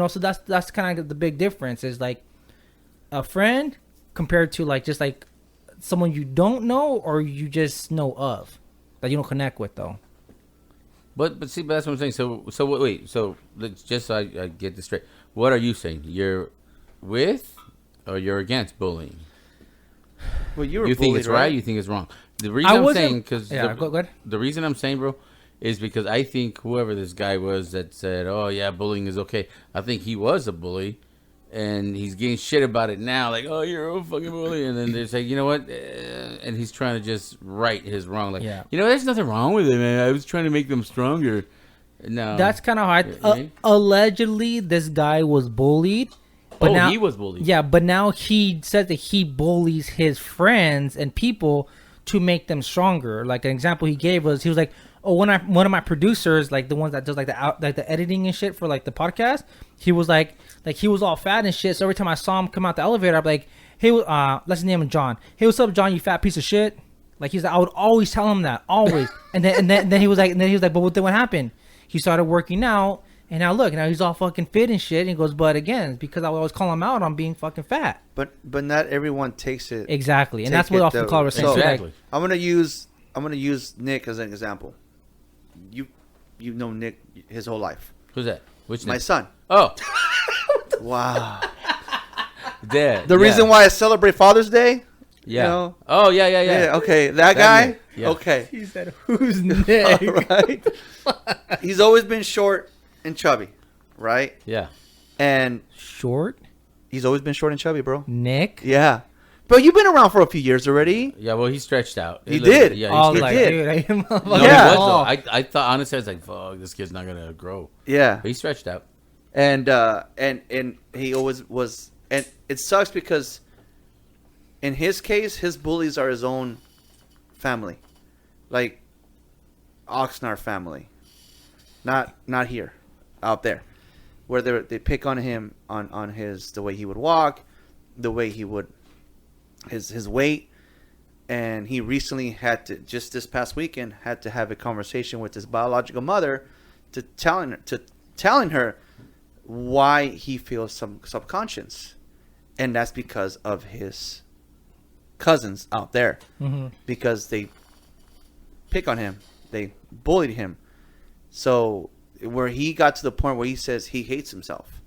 so that's kind of the big difference is like a friend compared to like just like someone you don't know or you just know of that you don't connect with though. But see, but that's what I'm saying. So wait. So let's just so I get this straight. What are you saying? You're with or you're against bullying? Well, you were You think bullied, it's right? You think it's wrong? The reason I I'm wasn't- saying because Yeah, go ahead. the reason I'm saying, bro, is because I think whoever this guy was that said, "Oh yeah, bullying is okay," I think he was a bully, and he's getting shit about it now. Like, "Oh, you're a fucking bully," and then they're like, "You know what?" And he's trying to just right his wrong. Like, Yeah. there's nothing wrong with it, man. I was trying to make them stronger. No, That's kind of hard. Right? Allegedly, this guy was bullied. But now, he was bullied. Yeah, but now he said that he bullies his friends and people to make them stronger. Like an example he gave was, he was like, "Oh, one of my producers, like the ones that does like the editing and shit for like the podcast, he was like he was all fat and shit. So every time I saw him come out the elevator, I'd be like, hey, let's name him John. Hey, what's up, John? You fat piece of shit." Like I would always tell him that, always. and then he was like, but what happened? He started working out, and now look, now he's all fucking fit and shit. And he goes, but again, it's because I would always call him out on being fucking fat. But not everyone takes it exactly, and that's what Awful Call was saying. So, exactly. I'm gonna use Nick as an example. You know Nick his whole life. Who's that? Which My name? son. Oh, Wow. Dad. The reason why I celebrate Father's Day. Yeah. You know? Oh yeah. Okay, that guy. Nick. Yeah. Okay. He said, "Who's Nick?" Right. He's always been short and chubby, right? Yeah. And Short he's always been short and chubby, bro. Nick. Yeah. But you've been around for a few years already. Yeah, well, he stretched out. He did. Yeah, Oh, he like, did. dude, I am No, Yeah. he was though. I thought honestly, I was like, "Fuck, this kid's not gonna grow." Yeah. But he stretched out. And he always was, and it sucks because in his case, his bullies are his own family, like Oxnard family, not here, out there, where they pick on him on his the way he would walk, the way he would his weight, and he recently had to, just this past weekend, had to have a conversation with his biological mother, telling her why he feels some subconscious, and that's because of his cousins out there, because they pick on him, they bullied him, so where he got to the point where he says he hates himself.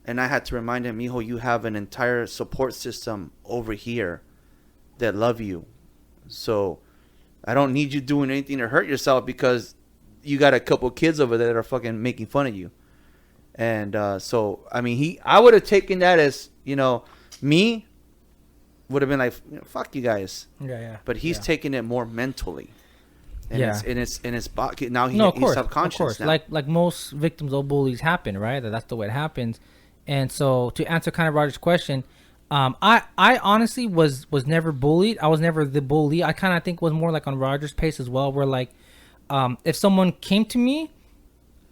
And I had to remind him, "Mijo, you have an entire support system over here that love you, so I don't need you doing anything to hurt yourself because you got a couple kids over there that are fucking making fun of you." And so, I mean, I would have taken that as, me would have been like, "Fuck you guys." Yeah. But he's taking it more mentally. And Yeah. it's in his body. Now Of he's course, subconscious of course. now. Like most victims of bullies happen, right? That's the way it happens. And so to answer kind of Roger's question, I honestly was never bullied. I was never the bully. I kind of think was more like on Roger's pace as well, where like if someone came to me,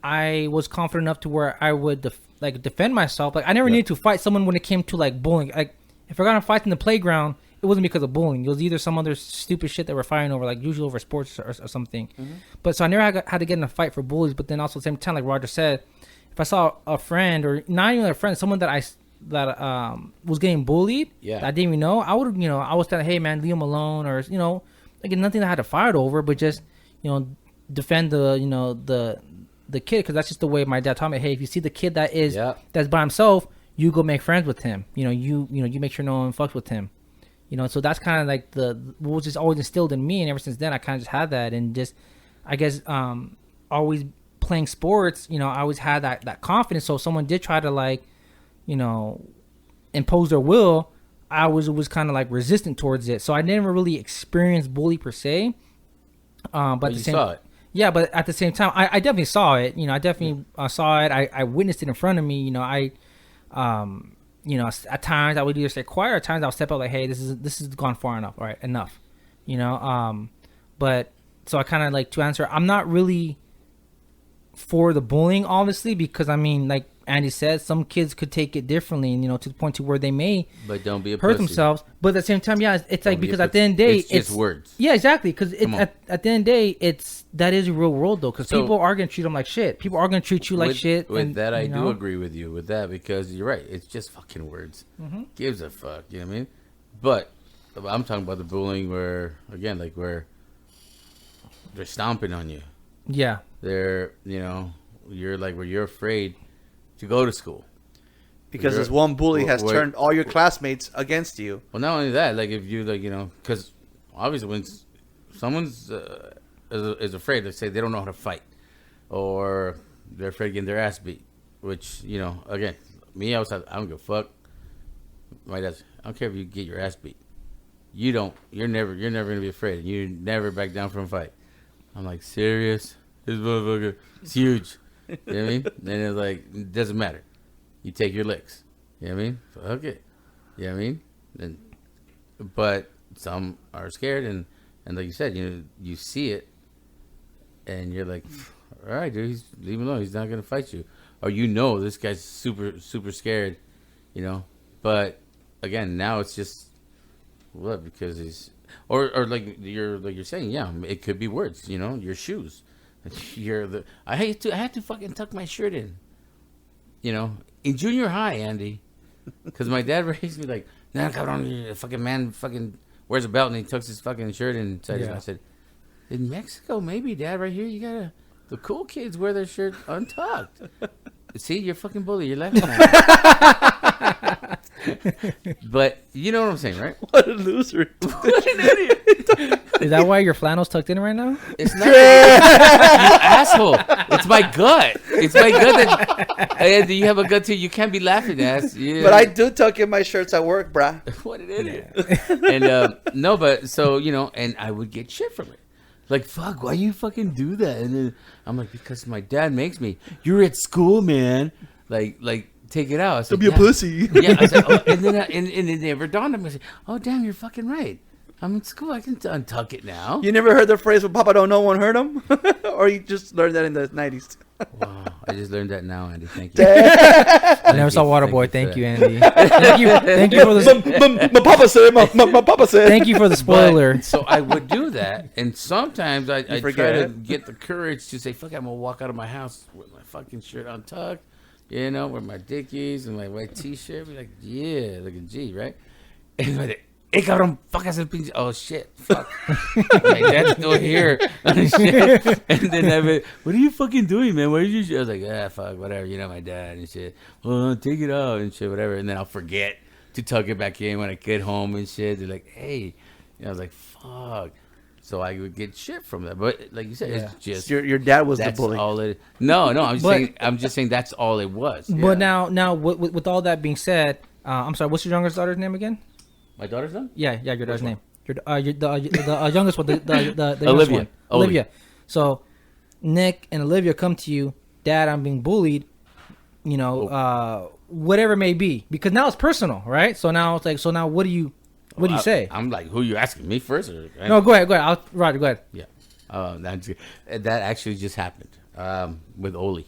I was confident enough to where I would defend myself. Like I never needed to fight someone when it came to like bullying. Like if I got in a fight in the playground, it wasn't because of bullying. It was either some other stupid shit that we're fighting over, like usually over sports or something. But so I never had to get in a fight for bullies. But then also at the same time, like Roger said, if I saw a friend, or not even a friend, someone that was getting bullied, that I didn't even know, I would tell, "Hey man, leave him alone," or like nothing that I had to fight over, but just defend the kid, because that's just the way my dad taught me. Hey, if you see the kid that's by himself, you go make friends with him. You make sure no one fucks with him. So that's kind of like what was just always instilled in me, and ever since then I kind of just had that, and just I guess always playing sports, I always had that confidence. So if someone did try to impose their will, I was kind of like resistant towards it. So I never really experienced bully per se. But you saw it. Yeah, but at the same time, I definitely saw it. I definitely saw it. I witnessed it in front of me. At times I would either stay quiet, or at times I would step up like, "Hey, this has gone far enough. All right, enough." But so I kind of like, to answer, I'm not really for the bullying, obviously, because I mean, like Andy said, some kids could take it differently, and to the point to where they may But don't be a hurt pussy. themselves. But at the same time, yeah, it's like, Don't be a because at the end of the day, it's just words. Yeah, exactly. Because Come on. at the end of the day, that is a real world though. Because So- people are gonna treat them like shit. People are gonna treat you like shit. With and, that, I you do know? agree with you with that, because you're right. It's just fucking words. Gives a fuck. You know what I mean? But I'm talking about the bullying where, again, like where they're stomping on you. Yeah. They're, you're like, where you're afraid to go to school. because You're- this one bully has wait. turned all your classmates against you. Well, not only that, like if you like, because obviously when someone's is afraid. Let's say they don't know how to fight, or they're afraid of getting their ass beat. Which, you know, again, me, I don't give a fuck. My dad's, I don't care if you get your ass beat. You're never gonna be afraid. You never back down from a fight. I'm like, serious? This motherfucker, it's huge. You know what I mean? And it's like, it doesn't matter. You take your licks. You know what I mean? So, okay. You know what I mean? But some are scared, and like you said, you see it, and you're like, all right, dude, leave him alone. He's not gonna fight you. Or this guy's super, super scared, you know. But again, now it's just what, because he's or like you're saying, yeah, it could be words, you know, your shoes. I had to fucking tuck my shirt in, you know, in junior high, Andy, because my dad raised me like, nah, cabrón, fucking man, fucking wears a belt and he tucks his fucking shirt inside his. I said, in Mexico, maybe, Dad, right here, the cool kids wear their shirt untucked. See, you're a fucking bully. You're laughing at me. But you know what I'm saying, right? What a loser. What an idiot. Is that why your flannel's tucked in right now? It's not. You asshole. It's my gut. It's my gut. Do you have a gut too? You can't be laughing at. Yeah. But I do tuck in my shirts at work, brah. What an idiot. And no, but so, you know, and I would get shit from it. Like, fuck, why you fucking do that? And then I'm like, because my dad makes me. You're at school, man. Like, take it out. I said, Don't be a pussy. Yeah, I said, oh, and then it never dawned on me. I said, oh, damn, you're fucking right. I'm in school. I can untuck it now. You never heard the phrase, "Well, Papa don't know, won't hurt him"? Or you just learned that in the 90s? Wow, I just learned that now, Andy. Thank you. I never saw Waterboy. Thank you, Andy. Thank you for the. My papa said. My papa said. Thank you for the spoiler. But, so I would do that, and sometimes I try to it. get the courage to say, "Fuck, I'm gonna walk out of my house with my fucking shirt untucked, you know, with my dickies and my white T-shirt." Be like, "Yeah, like a G, right?" And like, hey, cabrón, fuck, oh shit, fuck. My dad's still here. And then I'd be, what are you fucking doing, man? Where's your shit? I was like, fuck, whatever, you know, my dad and shit. Well, take it out and shit, whatever. And then I'll forget to tuck it back in when I get home and shit. They're like, hey. And I was like, fuck. So I would get shit from that. But like you said, it's just your dad was the that's bully. all it. No, I'm just saying that's all it was. But now, with all that being said, I'm sorry. What's your youngest daughter's name again? My daughter's name? Yeah, your daughter's name. The youngest one, the youngest Olivia. one. Olivia. So Nick and Olivia come to you, Dad, I'm being bullied. You know, whatever it may be, because now it's personal, right? So now it's like, what do you say? I'm like, who are you asking, me first? Or, no, go ahead. Roger, go ahead. Yeah. That actually just happened with Oli.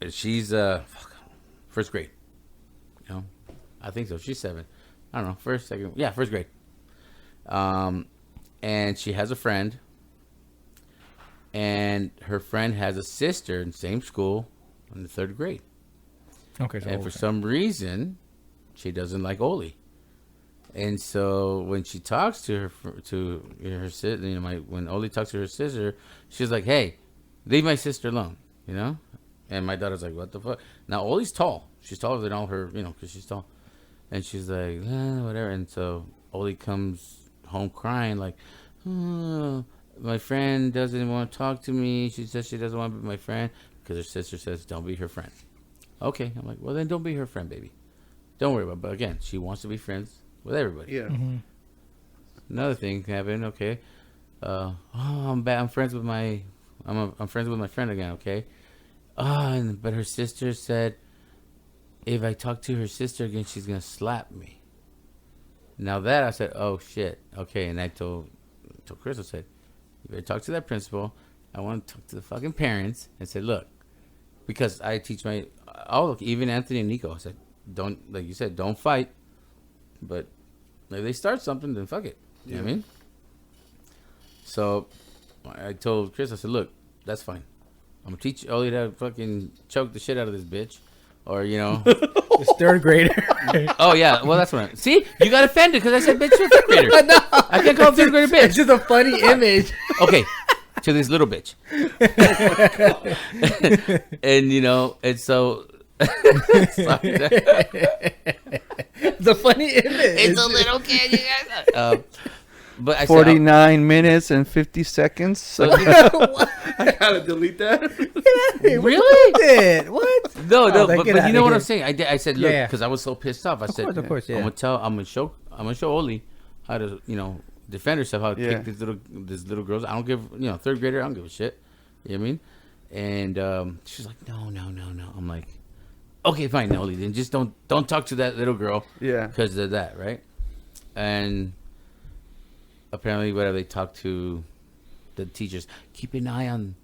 She's first grade. You know, I think so. She's 7. I don't know. First, second. Yeah, first grade. And she has a friend. And her friend has a sister in the same school in the 3rd grade. Okay. So and for some reason, she doesn't like Oli. And so when she talks to her sister, you know, when Oli talks to her sister, she's like, "Hey, leave my sister alone," you know. And my daughter's like, "What the fuck?" Now Oli's tall; she's taller than all her, you know, because she's tall. And she's like, whatever. And so Oli comes home crying, like, "Oh, my friend doesn't want to talk to me. She says she doesn't want to be my friend because her sister says don't be her friend." Okay, I'm like, well then don't be her friend, baby. Don't worry about it. But again, she wants to be friends with everybody. Yeah. Mm-hmm. Another thing happened. Okay. I'm friends with my. I'm friends with my friend again. Okay. But her sister said, if I talk to her sister again, she's gonna slap me. Now that I said, oh shit. Okay, and I told Chris, I said, you better talk to that principal. I want to talk to the fucking parents and say, look, because I teach even Anthony and Nico. I said, don't, like you said, don't fight. But if they start something, then fuck it. You know what I mean? So I told Chris, I said, look, that's fine. I'm going to teach Oli to fucking choke the shit out of this bitch. Or, you know. This 3rd grader. Oh, yeah. Well, that's what see? You got offended because I said bitch to a 3rd grader. No. I can't call a 3rd grader bitch. It's just a funny image. Okay. To this little bitch. And, you know, and so. It's a funny image. It's a little kid, you guys. but I said, 49 minutes and 50 seconds. so, I gotta delete that. Really? What? no, Oh, but get you outta know what here. I'm saying. I said, look, Yeah. because I was so pissed off. I said, Of course, yeah. I'm gonna show Oli how to, defend herself, how to Yeah. kick these little girls. I don't give, third grader. I don't give a shit. You know what I mean? And she's like, no. I'm like, okay, fine, Oli. Then just don't talk to that little girl. Yeah. Because of that, right? And apparently, whatever, they talk to the teachers. Keep an eye on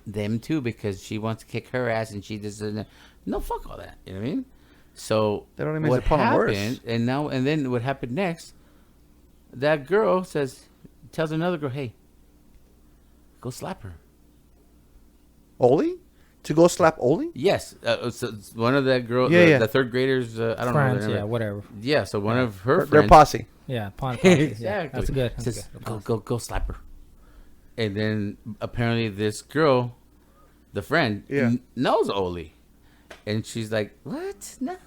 them too, because she wants to kick her ass, and she doesn't. No, fuck all that. You know what I mean? So That only makes what the problem worse. happened? And then what happened next? That girl tells another girl, "Hey, go slap her." Oli? To go slap Oli? Yes, so one of that girl, Yeah, yeah. the third graders. I don't Friends, know. Their yeah, name. whatever. Yeah, so one of her Their friends. posse. Yeah, Exactly. Yeah, that's good. That's Says, good. go slap her. And then apparently this girl, the friend, Yeah. knows Oli. And she's like, what? No.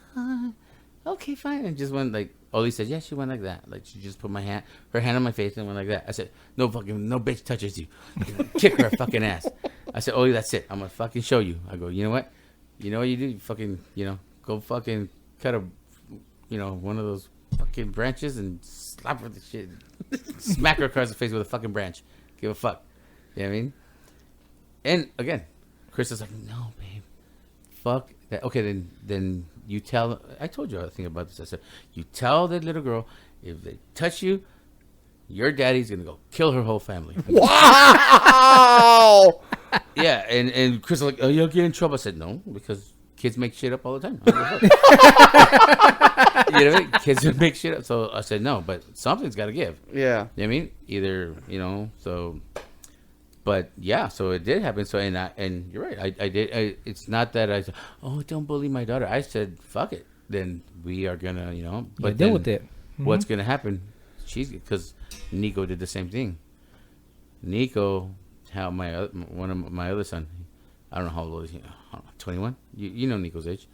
Okay, fine. And just went like, Oli said, yeah, she went like that. Like, she just put her hand on my face and went like that. I said, no bitch touches you. Kick her fucking ass. I said, Oli, that's it. I'm going to fucking show you. I go, you know what? You know what you do? You fucking, go fucking cut one of those fucking branches and slap her with the shit. Smack her across the face with a fucking branch. Give a fuck. You know what I mean? And again, Chris is like, no, babe. Fuck that. Okay, then you tell. I told you a thing about this. I said, you tell that little girl, if they touch you, your daddy's going to go kill her whole family. Wow! Yeah, and Chris was like, oh, you'll get in trouble. I said, no, because kids make shit up all the time. You know what I mean? Kids make shit up. So I said, no, but something's got to give. Yeah. You know what I mean? Either, so. But yeah, so it did happen. So and you're right. I did. It's not that I said, oh, don't bully my daughter. I said, fuck it. Then we are gonna, But deal then with it. What's gonna happen? Because Nico did the same thing. Nico, one of my other son. I don't know how old is he. 21. You know Nico's age.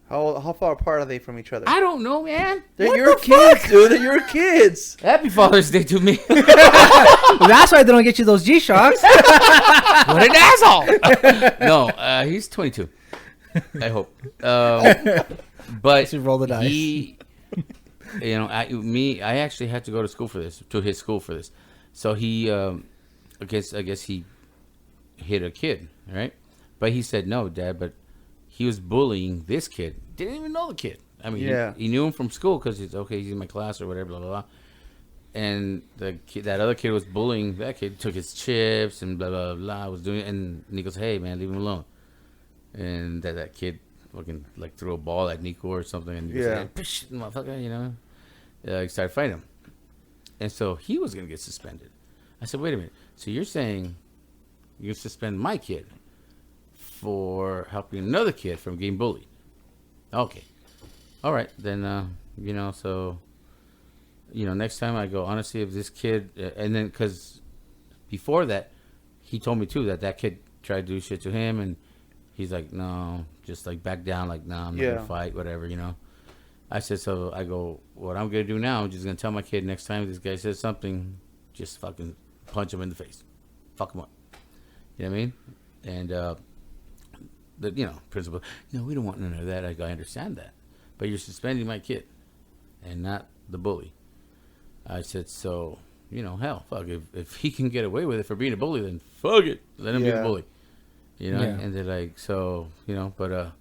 How far apart are they from each other? I don't know, man. They're your kids, dude. They're your kids. Happy Father's Day to me. That's why they don't get you those G-Shocks. What an asshole. No, he's 22. I hope. But should roll the dice. he, I actually had to go to his school for this. So he, I guess he hit a kid, right? But he said, no, Dad, but he was bullying this kid. Didn't even know the kid. I mean, Yeah. he knew him from school because he's in my class or whatever, blah, blah, blah. And that other kid was bullying that kid, took his chips and blah, blah, blah, was doing it. And Nico said, hey, man, leave him alone. And that kid fucking, threw a ball at Nico or something. And Nico said, "Pish, motherfucker," he started fighting him. And so he was going to get suspended. I said, wait a minute. So you're saying you suspend my kid for helping another kid from getting bullied? Okay. All right. Then, so, next time I go, honestly, if this kid, and then, because before that, he told me too that kid tried to do shit to him, and he's like, no, just back down, no, I'm not going to fight, whatever, I said, so I go, what I'm going to do now, I'm just going to tell my kid next time this guy says something, just fucking punch him in the face. Fuck him up. You know what I mean? And, the principal, no, we don't want none of that. I understand that, but you're suspending my kid, and not the bully. I said, so hell, fuck, if he can get away with it for being a bully, then fuck it, let him be the bully. And they're like, so but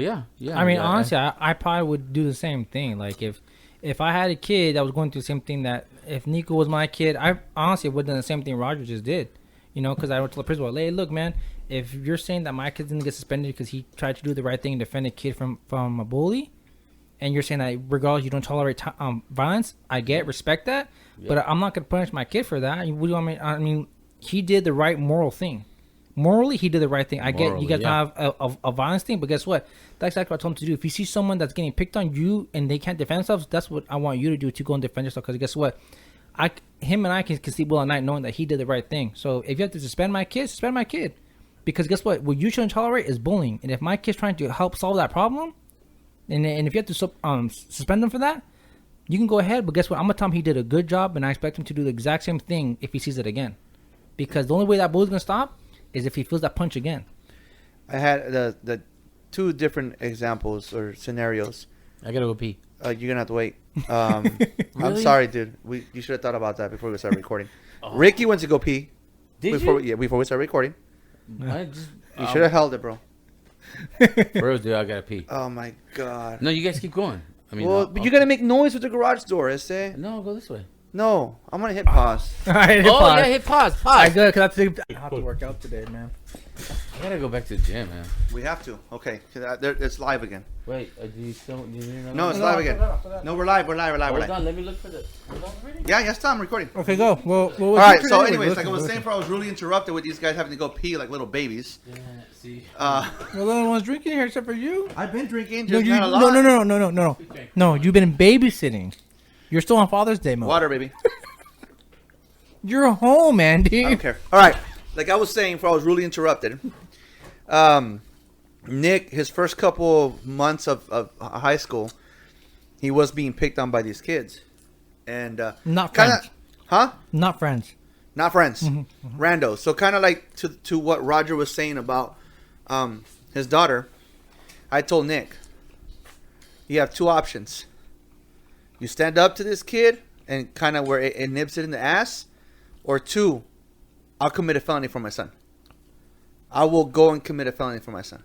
yeah. I mean, honestly, I probably would do the same thing. Like if I had a kid that was going through the same thing, that if Nico was my kid, I honestly would have done the same thing Roger just did. Because I went to the principal, hey, look, man, if you're saying that my kid's gonna get suspended because he tried to do the right thing and defend a kid from a bully, and you're saying that regardless you don't tolerate violence, I respect that, but I'm not gonna punish my kid for that. What do you want me? I mean, he did the right moral thing. Morally, he did the right thing. I get you guys have a violence thing, but guess what? That's exactly what I told him to do. If you see someone that's getting picked on you and they can't defend themselves, that's what I want you to do, to go and defend yourself. Because guess what? Him and I can sleep well at night knowing that he did the right thing. So if you have to suspend my kid, suspend my kid. Because guess what? What you shouldn't tolerate is bullying. And if my kid's trying to help solve that problem, and if you have to suspend them for that, You can go ahead, but guess what? I'm gonna tell him he did a good job, and I expect him to do the exact same thing if he sees it again. Because the only way that bully's gonna stop is if he feels that punch again. I had the two different examples or scenarios. I gotta go pee. You're gonna have to wait. I'm Really? sorry, dude. You should have thought about that before we started recording. Ricky went to go pee. Did before you? before we started recording. I just, You should have held it, bro. bro, dude, I gotta pee. Oh my god. No, you guys keep going. I mean, Well, but you gotta make noise with the garage door, No, go this way. No, I'm gonna hit pause. All right, hit Oh pause. yeah, hit pause. I Pause. good because I have to work out today, man. I gotta go back to the gym, man. We have to. Okay, 'cause it's live again. Wait, do you still? Do you know? No, it's live again. No, we're live. We're live. Hold on, let me look for the. Hold on, really? Yeah, yes, Tom, recording. Okay, go. Well, All right. So, anyways, like I was saying, before I was really interrupted with these guys having to go pee like little babies. Yeah, see. well, no one's drinking here except for you. I've been drinking. No, Just not a lot. no. No, you've been babysitting. You're still on Father's Day mode. Water, baby. You're home, Andy. I don't care. All right. Like I was saying, before I was really interrupted. Nick, his first couple of months of high school, he was being picked on by these kids, and Not kinda, friends. huh? Not friends. Not friends, randos. So kind of like to what Roger was saying about his daughter. I told Nick, you have two options. You stand up to this kid and kind of where it nips it in the ass, or two, I'll commit a felony for my son. I will go and commit a felony for my son.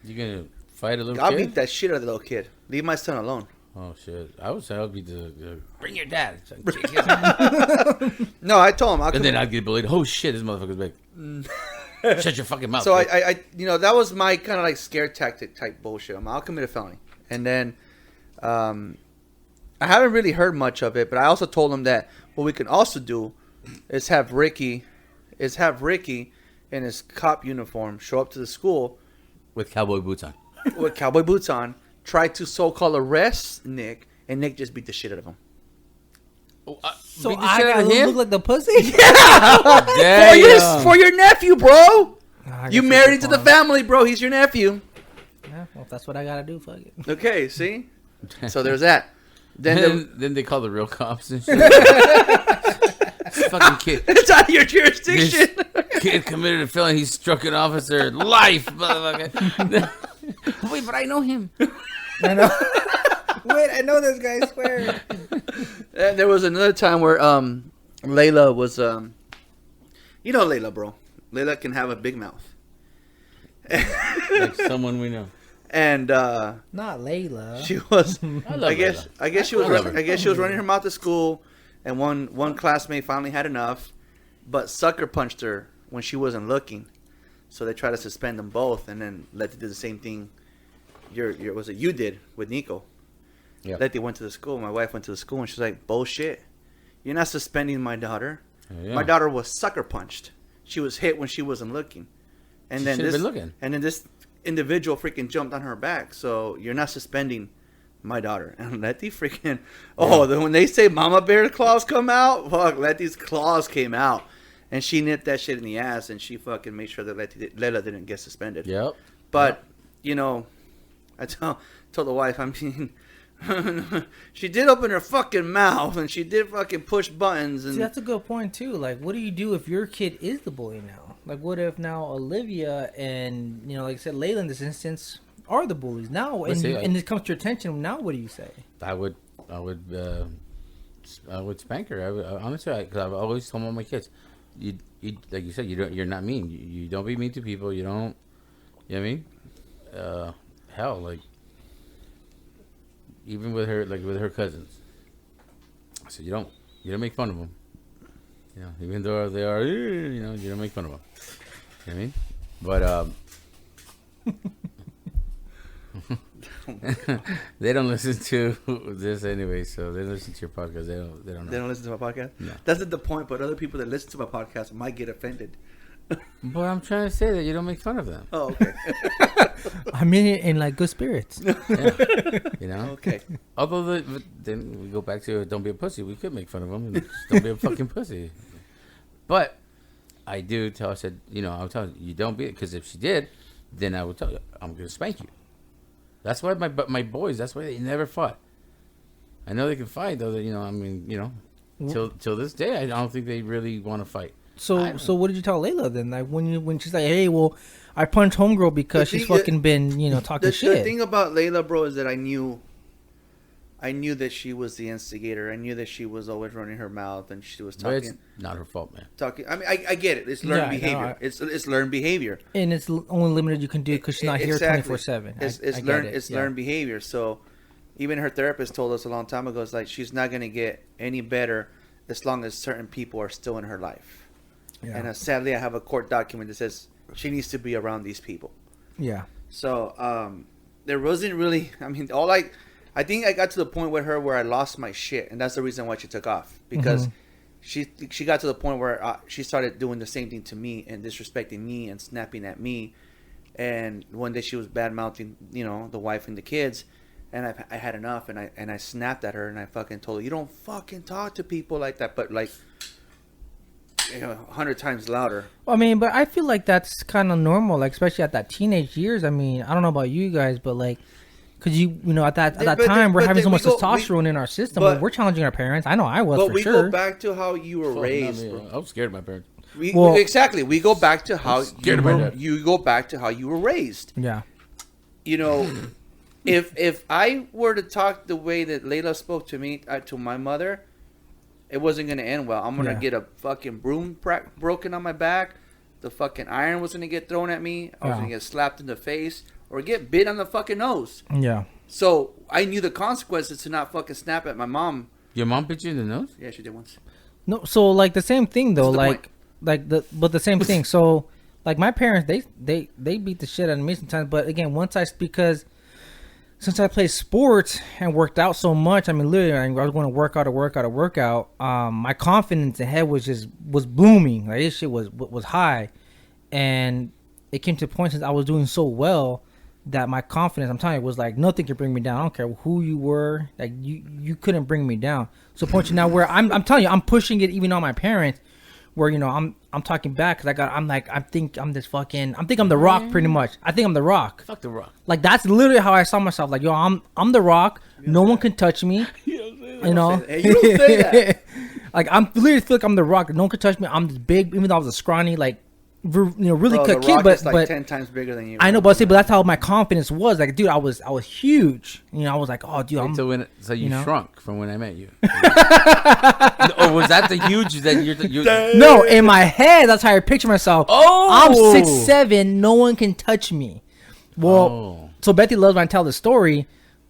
You gonna fight a little I'll kid? beat that shit out of the little kid. Leave my son alone. Oh shit! I would say I'll be the bring your dad. No, I told him. And then I'd get bullied. Oh shit! This motherfucker's big. Shut your fucking mouth. So bitch. I that was my kind of like scare tactic type bullshit. I'll commit a felony, and then, I haven't really heard much of it. But I also told him that what we can also do is have Ricky in his cop uniform show up to the school with cowboy boots on. with cowboy boots on, try to so-called arrest Nick, and Nick just beat the shit out of him. So Beat the I shit out gotta of him? look like the pussy? Damn. For your nephew, bro. I You guess married it's into the fun. family, bro. He's your nephew. Yeah, well, if that's what I gotta do, fuck it. Okay, see? So there's that. Then they call the real cops and shit. Fucking kid. It's out of your jurisdiction. This kid committed a felony. He struck an officer. Life, motherfucker. Wait, but I know him. I know. Wait, I know this guy. I swear. And there was another time where Layla was you know Layla, bro. Layla can have a big mouth. Like someone we know. And Not Layla. she was I love Layla. I guess she I love was her. I guess she was running her mouth to school, and one classmate finally had enough, but sucker punched her when she wasn't looking. So they tried to suspend them both, and then Letty did the same thing. You did with Nico. Yeah. Letty went to the school. My wife went to the school, and she's like, "Bullshit! You're not suspending my daughter. Yeah. My daughter was sucker punched. She was hit when she wasn't looking, and She then should've this been looking. and then this individual freaking jumped on her back. So you're not suspending my daughter." And Letty freaking then when they say Mama Bear claws come out, fuck, Letty's claws came out. And she nipped that shit in the ass, and she fucking made sure that Layla didn't get suspended. Yep. But, you know, I told the wife, I mean, she did open her fucking mouth, and she did fucking push buttons. And See, that's a good point too. Like, what do you do if your kid is the bully now? Like, what if now Olivia and like I said, Layla in this instance are the bullies now, and it comes to your attention. Now, what do you say? I would spank her. Honestly, because I've always told all my kids, you like you said, you're not mean. You don't be mean to people. You don't. You know what I mean? Hell, like even with her cousins. I said you don't make fun of them. Even though they are, you don't make fun of them. You know what I mean? But they don't listen to this anyway, so they listen to your podcast. They don't know. They don't listen to my podcast? No. That's not the point, but other people that listen to my podcast might get offended. But I'm trying to say that you don't make fun of them. Oh, okay. I mean it in like good spirits. Yeah. Okay. Although then we go back to don't be a pussy. We could make fun of them and just don't be a fucking pussy. But I do tell. I said, I'll tell you don't be it, because if she did, then I would tell you I'm gonna spank you. That's why my boys. That's why they never fought. I know they can fight, though. I mean, till this day, I don't think they really want to fight. So what did you tell Layla then? Like when she's like, hey, well, I punched homegirl because she's fucking been talking shit. The thing about Layla, bro, is that I knew that she was the instigator. I knew that she was always running her mouth and she was talking. But it's not her fault, man. I mean, I get it. It's learned behavior. It's learned behavior. And it's only limited you can do because she's not here 24/7. It's learned behavior. So even her therapist told us a long time ago, it's like she's not going to get any better as long as certain people are still in her life. Yeah. And sadly, I have a court document that says she needs to be around these people. Yeah. So there wasn't really. I mean, I think I got to the point with her where I lost my shit, and that's the reason why she took off, because she got to the point where she started doing the same thing to me and disrespecting me and snapping at me, and one day she was bad mouthing the wife and the kids, and I had enough, and I snapped at her and I fucking told her, you don't fucking talk to people like that, but like 100 times louder. I mean, but I feel like that's kind of normal, like especially at that teenage years. I mean, I don't know about you guys, but like. Because at that time we're having so much testosterone in our system. But we're challenging our parents. I know I was, for sure. But we go back to how you were raised. Bro. I was scared of my parents. Exactly. We go back to how you go back to how you were raised. Yeah. If I were to talk the way that Layla spoke to me, to my mother, it wasn't going to end well. I'm going to get a fucking broom broken on my back. The fucking iron was going to get thrown at me. I was going to get slapped in the face. Or get bit on the fucking nose. Yeah. So I knew the consequences to not fucking snap at my mom. Your mom bit you in the nose? Yeah, she did once. No, so like the same thing though, but the same thing. So like my parents, they beat the shit out of me sometimes. But again, because since I played sports and worked out so much, I mean literally I was going to work out. My confidence in head was booming. Like this shit was high, and it came to a point since I was doing so well. That my confidence, I'm telling you, was like nothing could bring me down. I don't care who you were, like you couldn't bring me down. So point you now where I'm telling you, I'm pushing it even on my parents, where I'm talking back because I think I'm the Rock pretty much. I think I'm the Rock. Fuck the Rock. Like that's literally how I saw myself. Like I'm the Rock. No one can touch me. You know. Hey, you don't say that. Like I'm literally feel like I'm the Rock. No one can touch me. I'm this big, even though I was a scrawny like. Really cut kid, but 10 times bigger than you. I know, but that's how my confidence was. Like, dude, I was huge. I was like, oh, dude, so you shrunk from when I met you, or was that the huge that you're No, in my head, that's how I picture myself. Oh, I'm 6'7", no one can touch me. Well, so Betty loves when I tell the story.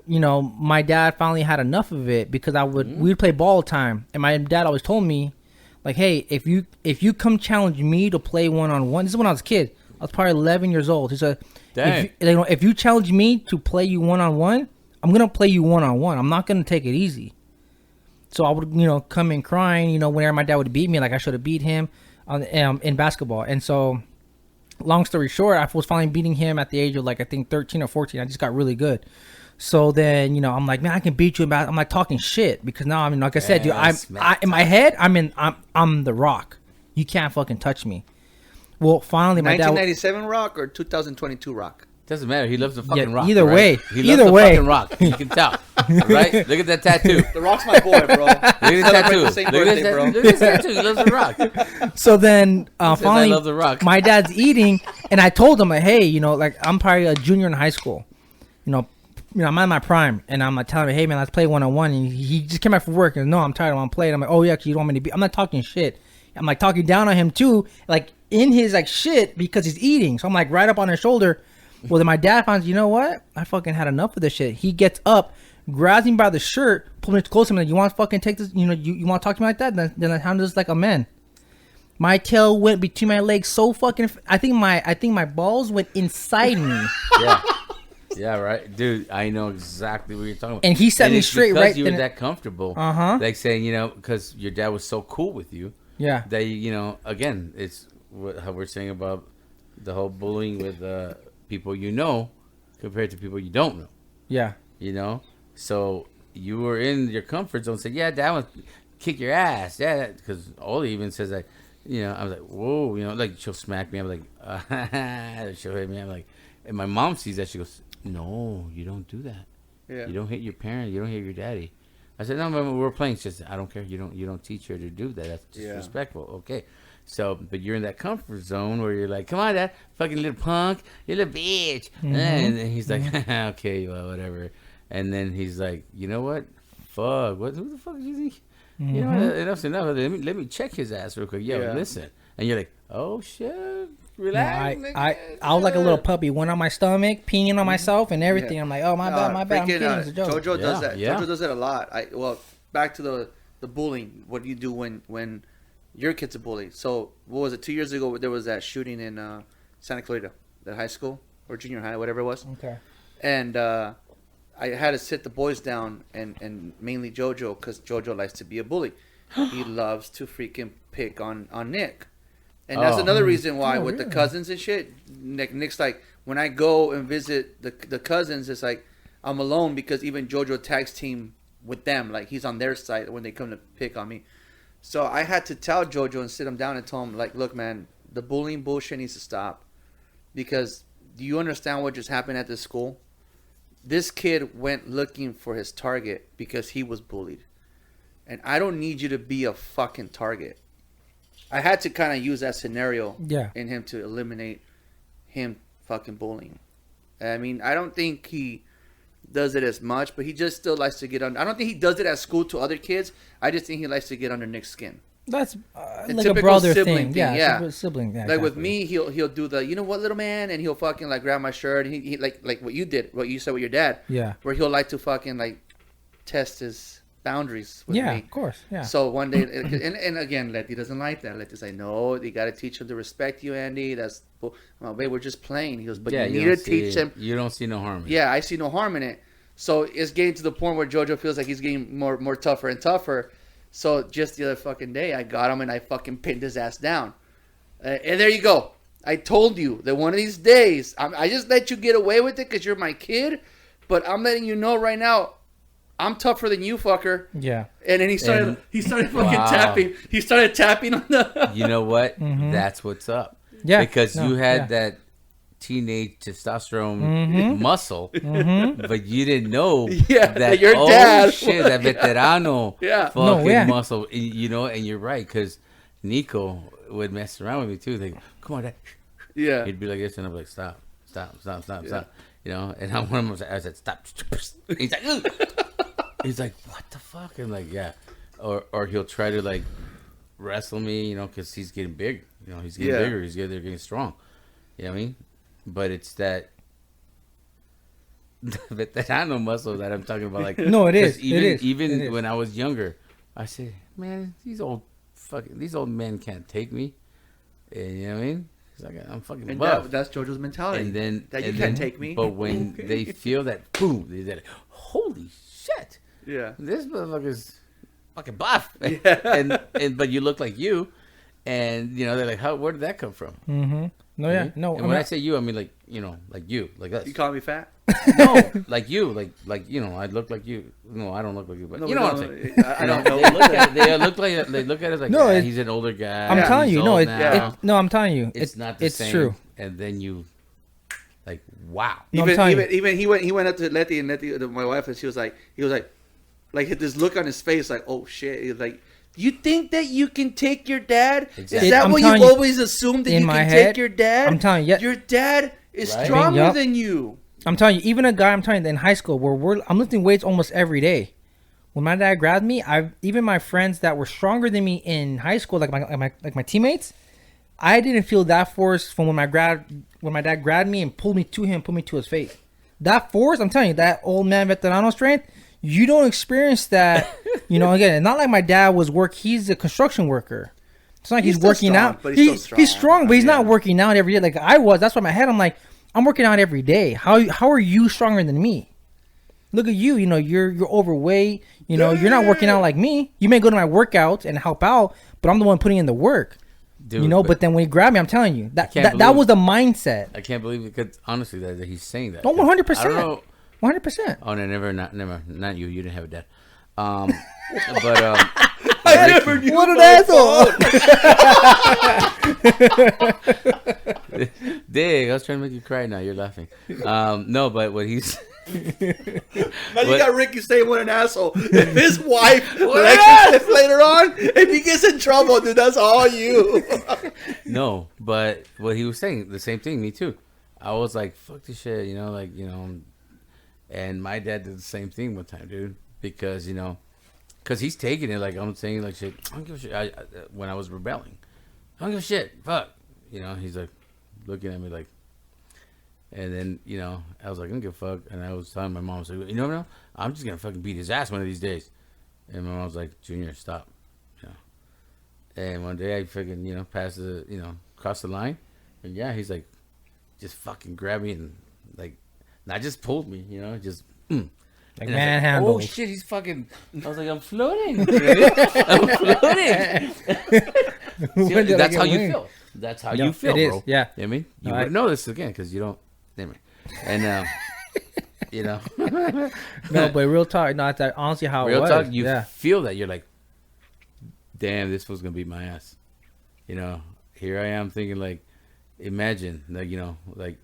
My dad finally had enough of it because we'd play ball all the time, and my dad always told me. Like, hey, if you come challenge me to play one-on-one, this is when I was a kid. I was probably 11 years old. He said, if you challenge me to play you one-on-one, I'm going to play you one-on-one. I'm not going to take it easy. So I would, come in crying, whenever my dad would beat me, like I should have beat him in basketball. And so, long story short, I was finally beating him at the age of, like, I think 13 or 14. I just got really good. So then, I'm like, man, I can beat you. I'm like talking shit because now, I mean, like I said, dude, in my head, I'm the Rock. You can't fucking touch me. Well, finally, my 1997 Rock or 2022 Rock? Doesn't matter. He loves the fucking Rock. Either way, he loves the fucking Rock. You can tell, right? Look at that tattoo. The Rock's my boy, bro. Look at that tattoo. Look at that tattoo. He loves the Rock. So then, finally, I love the Rock. My dad's eating, and I told him, like, hey, like I'm probably a junior in high school, I'm in my prime, and I'm like telling him, hey man, let's play one-on-one. And he just came back from work and no, I'm tired, I want to play. And I'm like, oh yeah, you don't want me to be. I'm not talking shit. I'm like talking down on him too, like in his like shit because he's eating. So I'm like right up on his shoulder. Well, then my dad finds, you know what? I fucking had enough of this shit. He gets up, grabs me by the shirt, pulls me close to him, like, you want to fucking take this? You want to talk to me like that? Then I handle this like a man. My tail went between my legs so fucking. I think my balls went inside me. Yeah. Yeah, right, dude. I know exactly what you're talking about. And he set me straight right. Because you were that comfortable. Like saying, because your dad was so cool with you. Yeah. That again, it's how we're saying about the whole bullying with people compared to people you don't know. Yeah. So you were in your comfort zone. Said, yeah, dad wants to kick your ass. Yeah, because Oli even says that. I was like, whoa. Like she'll smack me. I'm like, she'll hit me. I'm like, and my mom sees that. She goes, no, you don't do that. Yeah. You don't hit your parent. You don't hit your daddy. I said, no, man, we're playing. She said, I don't care. You don't teach her to do that. That's disrespectful. Okay. So, but you're in that comfort zone where you're like, come on, Dad, fucking little punk, you little bitch. And then he's like, okay, well, whatever. And then he's like, you know what? Fuck. Who the fuck do you think? You know what? Enough's enough. Let me check his ass real quick. Yo, listen. And you're like, oh, shit. Relax. I was like a little puppy, went on my stomach, peeing on myself and everything. I'm like, oh, my bad. I'm kidding. It's a joke. Jojo does that. Jojo does it a lot. Back to the bullying. What do you do when your kid's a bully? So, what was it? 2 years ago, there was that shooting in Santa Clarita, that high school or junior high, whatever it was. Okay. And I had to sit the boys down, and mainly Jojo, because Jojo likes to be a bully. He loves to freaking pick on Nick. And that's another reason why with the cousins and shit, Nick's like, when I go and visit the cousins, it's like, I'm alone because even Jojo tags team with them. Like, he's on their side when they come to pick on me. So I had to tell Jojo and sit him down and tell him, like, look, man, the bullying bullshit needs to stop. Because do you understand what just happened at this school? This kid went looking for his target because he was bullied. And I don't need you to be a fucking target. I had to kind of use that scenario in him to eliminate him fucking bullying. I mean, I don't think he does it as much, but he just still likes to get under. I don't think he does it at school to other kids. I just think he likes to get under Nick's skin. That's like a brother thing. Yeah. Sibling. Yeah, like exactly. With me, he'll do the, you know what, little man, and he'll fucking like grab my shirt. And he like what you did, what you said with your dad. Yeah. Where he'll like to fucking like test his boundaries with me. Yeah, of course. Yeah. So one day, and again, Letty doesn't like that. Letty's like, no, you got to teach him to respect you, Andy. That's, well, babe, we're just playing. He goes, but you need to teach him. You don't see no harm in it. Yeah, I see no harm in it. So it's getting to the point where Jojo feels like he's getting more tougher and tougher. So just the other fucking day, I got him and I fucking pinned his ass down. And there you go. I told you that one of these days, I just let you get away with it because you're my kid. But I'm letting you know right now, I'm tougher than you, fucker. Yeah. And then he started fucking tapping. He started tapping on the... You know what? That's what's up. Yeah. Because you had that teenage testosterone muscle, but you didn't know that your dad shit, that veterano fucking muscle, you know. And you're right, because Nico would mess around with me too. Like, come on, Dad. Yeah, he'd be like this, and I'm like, stop. You know, and I'm one of them. I said, stop. He's like, ugh. He's like, what the fuck? I'm like, yeah. Or he'll try to like wrestle me, you know, because he's getting big. You know, he's getting bigger. They're getting strong. You know what I mean? But it's that veterano muscle that I'm talking about. Like, no, it is. Even when I was younger, I said, man, these old men can't take me. And, you know what I mean? It's like, I'm fucking buff. That's JoJo's mentality. And then you can't take me. But when they feel that, boom, they're like, holy shit. Yeah. This motherfucker's fucking buff. Yeah. and but you look like you. And, you know, they're like, where did that come from? Mm-hmm. No, yeah, no. And when I say you, I mean like, you know, like you, like us. You call me fat? No, like you, like you know, I look like you. No, I don't look like you, but you know what I'm saying. I don't know. They look at us like, no, he's an older guy. I'm telling you, I'm telling you, it's not the same. It's true. And then you, like, wow. Even he went up to Letty and Letty, my wife, and he was like this look on his face, like, oh shit, he was like. You think that you can take your dad? Exactly. Is that what you always assumed, that you can take your dad? I'm telling you. Your dad is stronger than you. I'm telling you, even a guy, in high school where I'm lifting weights almost every day. When my dad grabbed me, even my friends that were stronger than me in high school, like my teammates, I didn't feel that force from when my dad grabbed me and pulled me to his face. That force, I'm telling you, that old man veterano strength, you don't experience that. You know, again, not like my dad was he's a construction worker. It's not like he's working out. But he's strong, but he's not working out every day like I was. That's why in my head I'm like, I'm working out every day. How are you stronger than me? Look at you. You know, you're overweight. You know, you're not working out like me. You may go to my workouts and help out, but I'm the one putting in the work. Dude, you know, but then when he grabbed me, I'm telling you, that was the mindset. I can't believe it, because honestly, that he's saying that. Oh, 100%. I don't know. 100%. Oh no, never, not you. You didn't have a dad. But I never knew. What an asshole! Dig, I was trying to make you cry. Now you're laughing. No, but what he's Now you got Ricky saying what an asshole. If his wife lectures him later on, if he gets in trouble, dude, that's all you. No, but what he was saying, the same thing, me too. I was like, fuck this shit, and my dad did the same thing one time, dude, because he's taking it like I'm saying like shit. I don't give a shit. When I was rebelling, I don't give a shit. Fuck, he's like looking at me like, and then I was like, I don't give a fuck, and I was telling my mom, I was like, no, I'm just gonna fucking beat his ass one of these days, and my mom was like, Junior, stop, And one day I fucking passed the crossed the line, and he's like, just fucking grabbed me and like, not just pulled me, just. Like and manhandle. Like, oh shit, he's fucking. I was like, I'm floating. I'm floating. See, that's how you feel. That's how you feel, it bro. Is, yeah. You know what I mean? You wouldn't know this again because you don't. Anyway. And, No, but real talk, that's honestly how real it was. Real talk, you feel that. You're like, damn, this was going to beat my ass. Here I am thinking, like, imagine, like,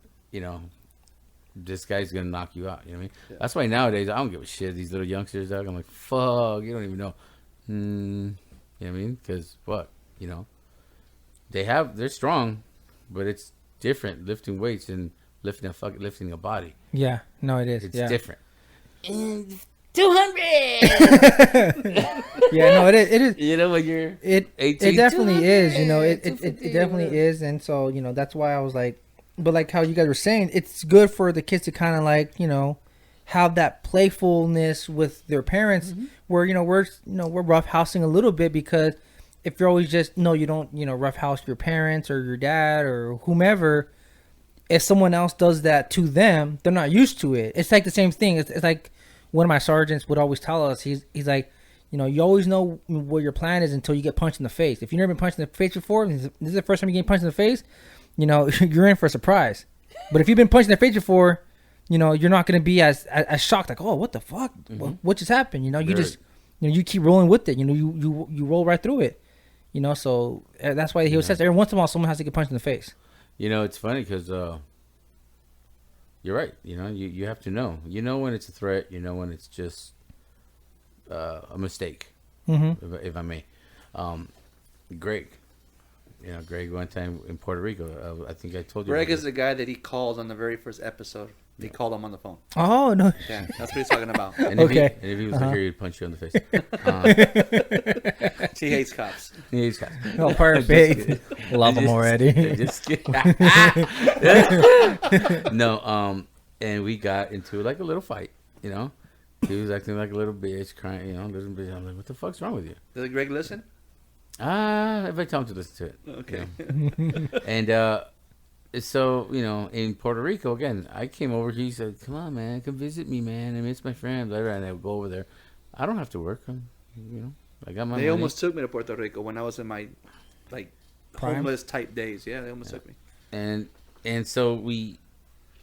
this guy's gonna knock you out. You know what I mean? Yeah. That's why nowadays I don't give a shit. These little youngsters, dog, I'm like, fuck, you don't even know. You know what I mean? Because what? They're strong, but it's different lifting weights and lifting a body. Yeah, no, it is. It's different. 200. Yeah, no, it is. When you're 18, it definitely is. It definitely is, and so that's why I was like. But like how you guys were saying, it's good for the kids to kind of like, have that playfulness with their parents where, we're roughhousing a little bit, because if you're always just, you don't, roughhouse your parents or your dad or whomever, if someone else does that to them, they're not used to it. It's like the same thing. It's like one of my sergeants would always tell us, he's like, you always know what your plan is until you get punched in the face. If you've never been punched in the face before, this is the first time you get punched in the face, you're in for a surprise. But if you've been punched in the face before, you're not going to be as shocked, like, oh, what the fuck? What just happened? You just, you keep rolling with it. You roll right through it. So that's why he says every once in a while someone has to get punched in the face. It's funny because you're right. You have to know. When it's a threat. When it's just a mistake, if I may. Greg. Greg one time in Puerto Rico. I think I told you. Greg is the guy that he called on the very first episode. He called him on the phone. Oh, no. Yeah, that's what he's talking about. And if he was here, he'd punch you in the face. He hates cops. He hates cops. Oh, perfect. Love him already. Just No, and we got into like a little fight, He was acting like a little bitch, crying, little bitch. I'm like, what the fuck's wrong with you? Does Greg listen? If I tell him to listen to it. Okay. And so, in Puerto Rico, again, I came over. He said, come on, man. Come visit me, man. I miss my friend. And I would go over there. I don't have to work. I got my money. They almost took me to Puerto Rico when I was in my, like, Prime? homeless type days. Yeah, they almost took me. And so we,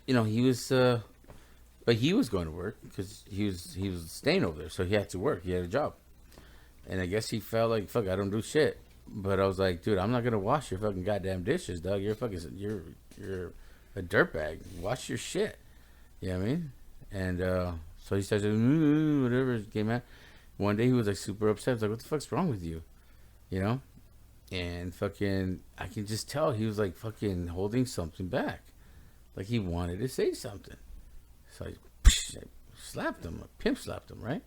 he was, but he was going to work because he was staying over there. So he had to work. He had a job. And I guess he felt like, fuck, I don't do shit. But I was like, dude, I'm not going to wash your fucking goddamn dishes, dog. You're a dirtbag. Wash your shit. You know what I mean? And so he started, whatever, came out. One day he was like super upset. I was like, what the fuck's wrong with you? And fucking, I can just tell he was like fucking holding something back. Like he wanted to say something. So I slapped him, pimp slapped him, right?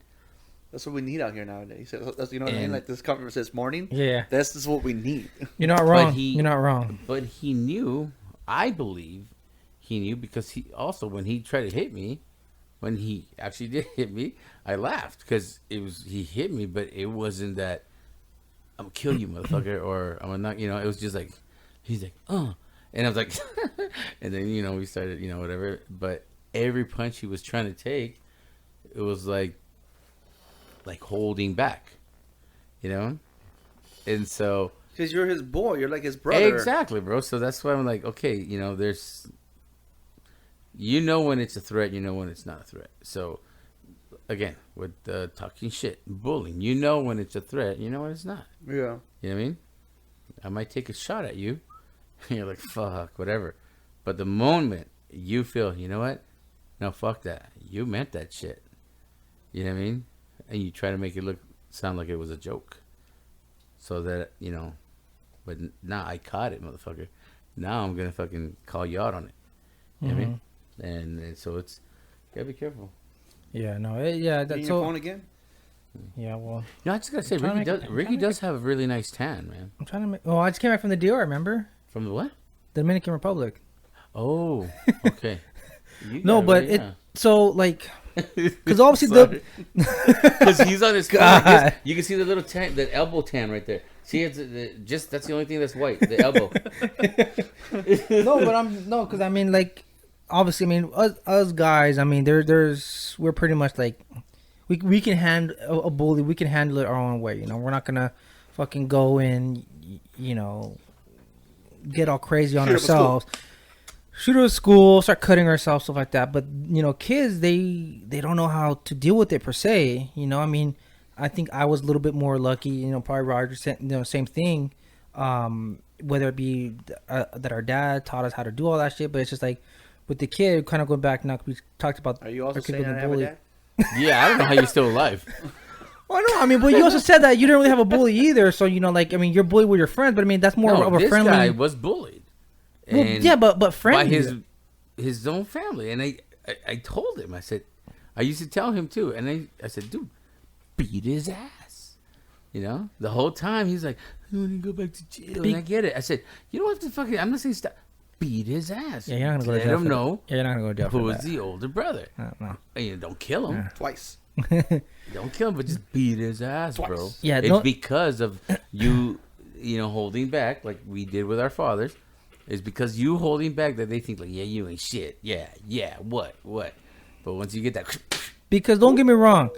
That's what we need out here nowadays. That's, what I mean? Like this conference this morning. Yeah. This is what we need. You're not wrong. You're not wrong. But he knew, I believe he knew, because he also, when he tried to hit me, when he actually did hit me, I laughed because he hit me, but it wasn't that I'm gonna kill you, motherfucker, or I'm gonna knock, it was just like, he's like, and I was like, and then, we started, whatever, but every punch he was trying to take, it was like holding back, and so because you're his boy, you're like his brother. Exactly, bro. So that's why I'm like, okay, there's, when it's a threat, when it's not a threat. So again, with talking shit, bullying, when it's a threat, when it's not. Yeah. You know what I mean? I might take a shot at you, and you're like, fuck, whatever. But the moment you feel, you know what, No, fuck that. You meant that shit. You know what I mean? And you try to make it sound like it was a joke. So that, but now I caught it, motherfucker. Now I'm going to fucking call you out on it. You know what I mean? And so it's, gotta be careful. Yeah, no, That's your phone again? Yeah, well. I just gotta say, Ricky does have a really nice tan, man. I'm trying to make. Oh, I just came back from the DR. Remember? From the what? The Dominican Republic. Oh, okay. No, but so like, because obviously because he's on his phone. You can see the little tan, the elbow tan right there. See, it's that's the only thing that's white, the elbow. Because I mean, like, obviously, I mean, us guys, I mean, we're pretty much like, we can handle a bully, we can handle it our own way. We're not gonna fucking go and get all crazy on ourselves. Shoot her at school, start cutting ourselves, stuff like that. But kids, they don't know how to deal with it per se. I mean, I think I was a little bit more lucky. Probably Roger said same thing. Whether it be that our dad taught us how to do all that shit, but it's just like with the kid, kind of going back now. We talked about. Are you also saying I have a dad? Yeah, I don't know how you're still alive. Well, no, I mean, but you also said that you didn't really have a bully either. So you're bullied with your friends, but I mean that's more of a friendly. This guy was bullied. Well, yeah, but friendly by his own family, and I told him. I said, I used to tell him too, and I said, dude, beat his ass. The whole time he's like, I want to go back to jail. And I get it. I said, you don't have to fucking. I'm not saying stop. Beat his ass. Yeah, you're not gonna go to jail. jail. Let him know. Yeah, you're not gonna go to jail. Who is the older brother? No. And don't kill him twice. Don't kill him, but just beat his ass, twice. bro. Yeah, it's because of you, holding back like we did with our fathers. It's because you holding back that they think like, yeah, you ain't shit. Yeah, what? But once you get that, because don't get me wrong,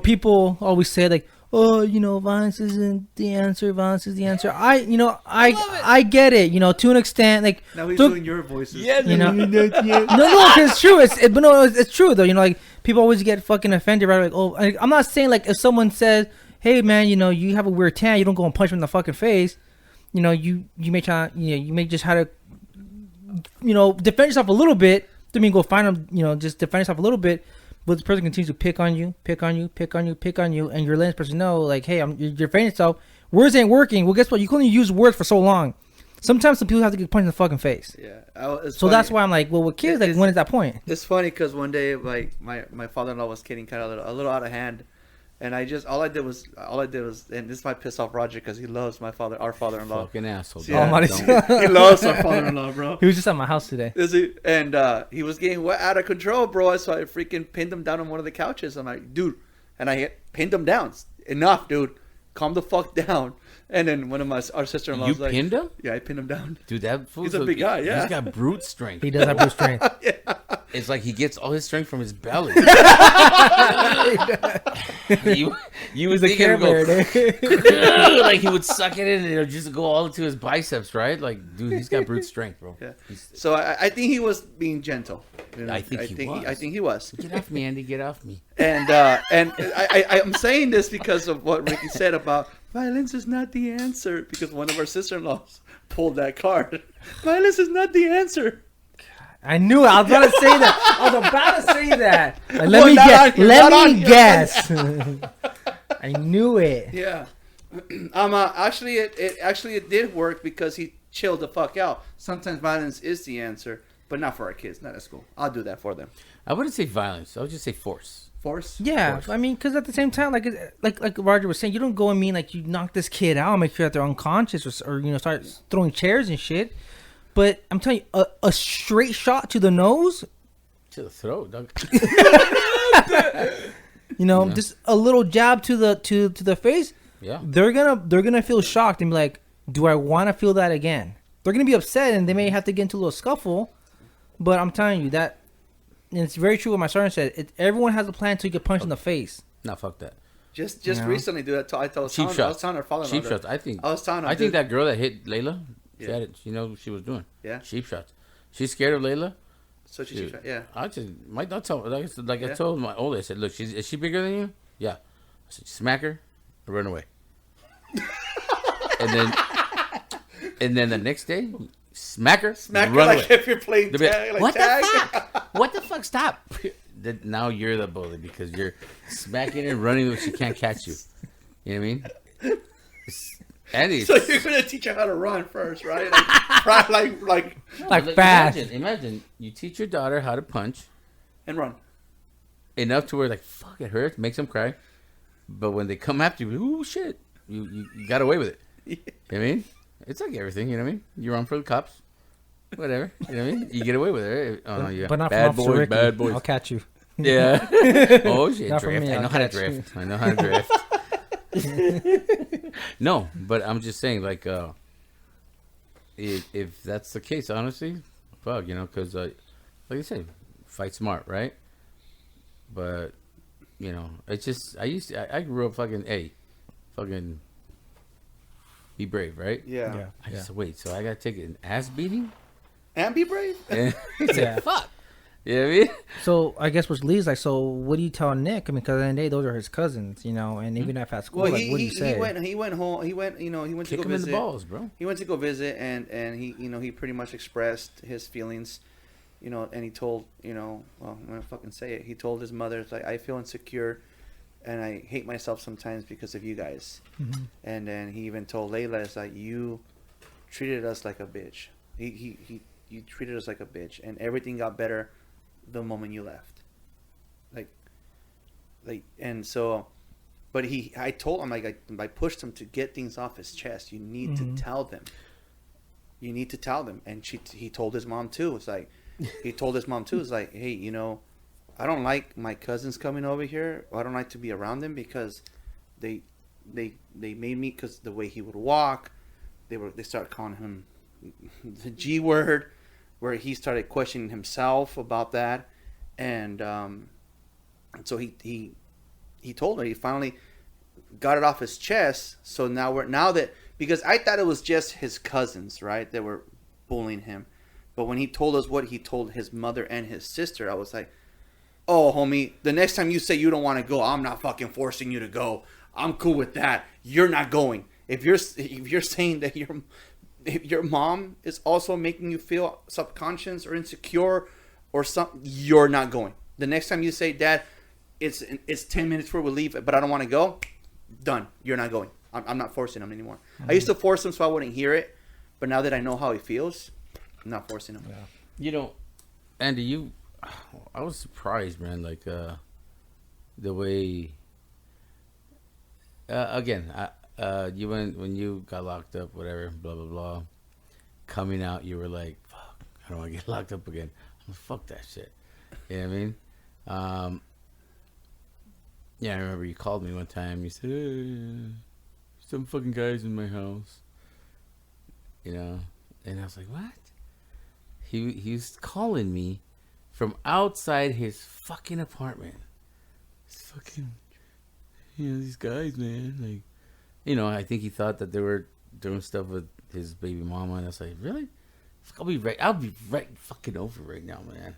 people always say like, oh, violence isn't the answer. Violence is the answer. I get it. To an extent, like now he's doing your voices. Yeah, no, it's true. It's true though. Like people always get fucking offended, right? Like, oh, I'm not saying like if someone says, hey man, you have a weird tan, you don't go and punch him in the fucking face. You may try, you may just have to, defend yourself a little bit. I mean, go find them, just defend yourself a little bit. But the person continues to pick on you, and you're letting this person know, like, hey, you're defending yourself. Words ain't working. Well, guess what? You can only use words for so long. Sometimes some people have to get punched in the fucking face. Yeah. So funny. That's why I'm like, well, with kids, like, when is that point? It's funny because one day, like, my father-in-law was getting kind of a little out of hand. And all I did was, and this might piss off Roger because he loves our father-in-law. Fucking asshole. Yeah. He loves our father-in-law, bro. He was just at my house today. Is he? And he was getting out of control, bro. So I freaking pinned him down on one of the couches. I'm like, dude, and I pinned him down. Enough, dude. Calm the fuck down. And then one of our sister-in-laws was like, pinned him? Yeah, I pinned him down. Dude, that fool's He's a big guy. Yeah, he's got brute strength. He does have brute strength. Yeah. It's like he gets all his strength from his belly. you would think it would go, like he would suck it in and it would just go all into his biceps, right? Like, dude, he's got brute strength, bro. Yeah. So I think he was being gentle. I think he was. Get off me, Andy. Get off me. And I'm saying this because of what Ricky said about violence is not the answer. Because one of our sister-in-laws pulled that card. Violence is not the answer. I knew it. I was about to say that. I was about to say that. Like, let me guess. I knew it. Yeah. Actually, it did work because he chilled the fuck out. Sometimes violence is the answer, but not for our kids, not at school. I'll do that for them. I wouldn't say violence. I would just say force. Force? Yeah. Force. I mean, because at the same time, like Roger was saying, you don't go and mean like you knock this kid out, make sure that they're unconscious, or start throwing chairs and shit. But I'm telling you, a straight shot to the nose, to the throat, dog. Just a little jab to the face. Yeah, they're gonna feel shocked and be like, "Do I want to feel that again?" They're gonna be upset and they may have to get into a little scuffle. But I'm telling you that, and it's very true what my sergeant said. Everyone has a plan until you get punched in the face. No, fuck that. Just recently, dude. I was telling her father-in-law. Cheap shots. I think that girl that hit Layla. She had it. She knows what she was doing. Yeah. Cheap shots. She's scared of Layla. So she cheap shot. Yeah. I told I told my oldest. I said, look, is she bigger than you? Yeah. I said, smack her and run away. and then the next day, smack her, Smack her run like away. if you're playing They'll be tag. Like what tag. the fuck? What the fuck? Stop. Now you're the bully because you're smacking her, running when she can't catch you. You know what I mean? Andy, So you're gonna teach her how to run first, right? Like fast. Imagine you teach your daughter how to punch and run. enough to where like fuck it hurts, makes them cry, but when they come after you, oh shit, you got away with it. Yeah. You know what I mean? It's like everything. You know what I mean? You run for the cops, whatever. You know what I mean? You get away with it. Oh no, yeah, But not bad from Officer boys, Ricky. bad boys. I'll catch you. Yeah. Oh shit, Not from drift. me, I know I'll how to catch you. drift. I know how to drift. No, but I'm just saying, like, if that's the case, honestly, fuck, you know, because like you said, fight smart, right? But you know, it's just I grew up fucking fucking be brave, right? Yeah. I just wait, so I gotta take an ass beating. And be brave. And he said, Yeah. fuck. You know what I mean? So I guess which leads like, so what do you tell Nick? I mean, because at the end of the day, those are his cousins, you know. And even if at school, Well, like, what do you say? he went home. He went to Kick go him in visit. the balls, bro. He went to go visit, and he pretty much expressed his feelings, and he told, well, I'm gonna fucking say it. He told his mother, it's like, I feel insecure, and I hate myself sometimes because of you guys. Mhm. And then he even told Layla, it's like, you treated us like a bitch. You treated us like a bitch, and everything got better the moment you left. And so, but I told him, I pushed him to get things off his chest. You need to tell them. You need to tell them. And he told his mom too. It's like, he told his mom too. It's like, hey, I don't like my cousins coming over here. I don't like to be around them because they made me, because the way he would walk, they started calling him the G word, where he started questioning himself about that, and so he told her, he finally got it off his chest. So now that because I thought it was just his cousins, right, that were bullying him, but when he told us what he told his mother and his sister, I was like, oh homie, the next time you say you don't want to go, I'm not fucking forcing you to go. I'm cool with that. You're not going. If you're saying that if your mom is also making you feel subconscious or insecure or something, you're not going. The next time you say, Dad, it's 10 minutes before we leave, but I don't want to go, done. You're not going. I'm not forcing him anymore. I used to force him so I wouldn't hear it, but now that I know how he feels, I'm not forcing him. Yeah. You know, Andy, I was surprised, man. Like the way. Again, you when you got locked up, whatever, blah blah blah. Coming out, you were like, "Fuck, I don't want to get locked up again." I'm like, fuck that shit. You know what I mean? Yeah, I remember you called me one time. You said, hey, some fucking guys in my house. You know, and I was like, what? He was calling me from outside his fucking apartment. It's fucking, these guys, man. Like, I think he thought that they were doing stuff with his baby mama, and I was like, really? I'll be right fucking over right now, man.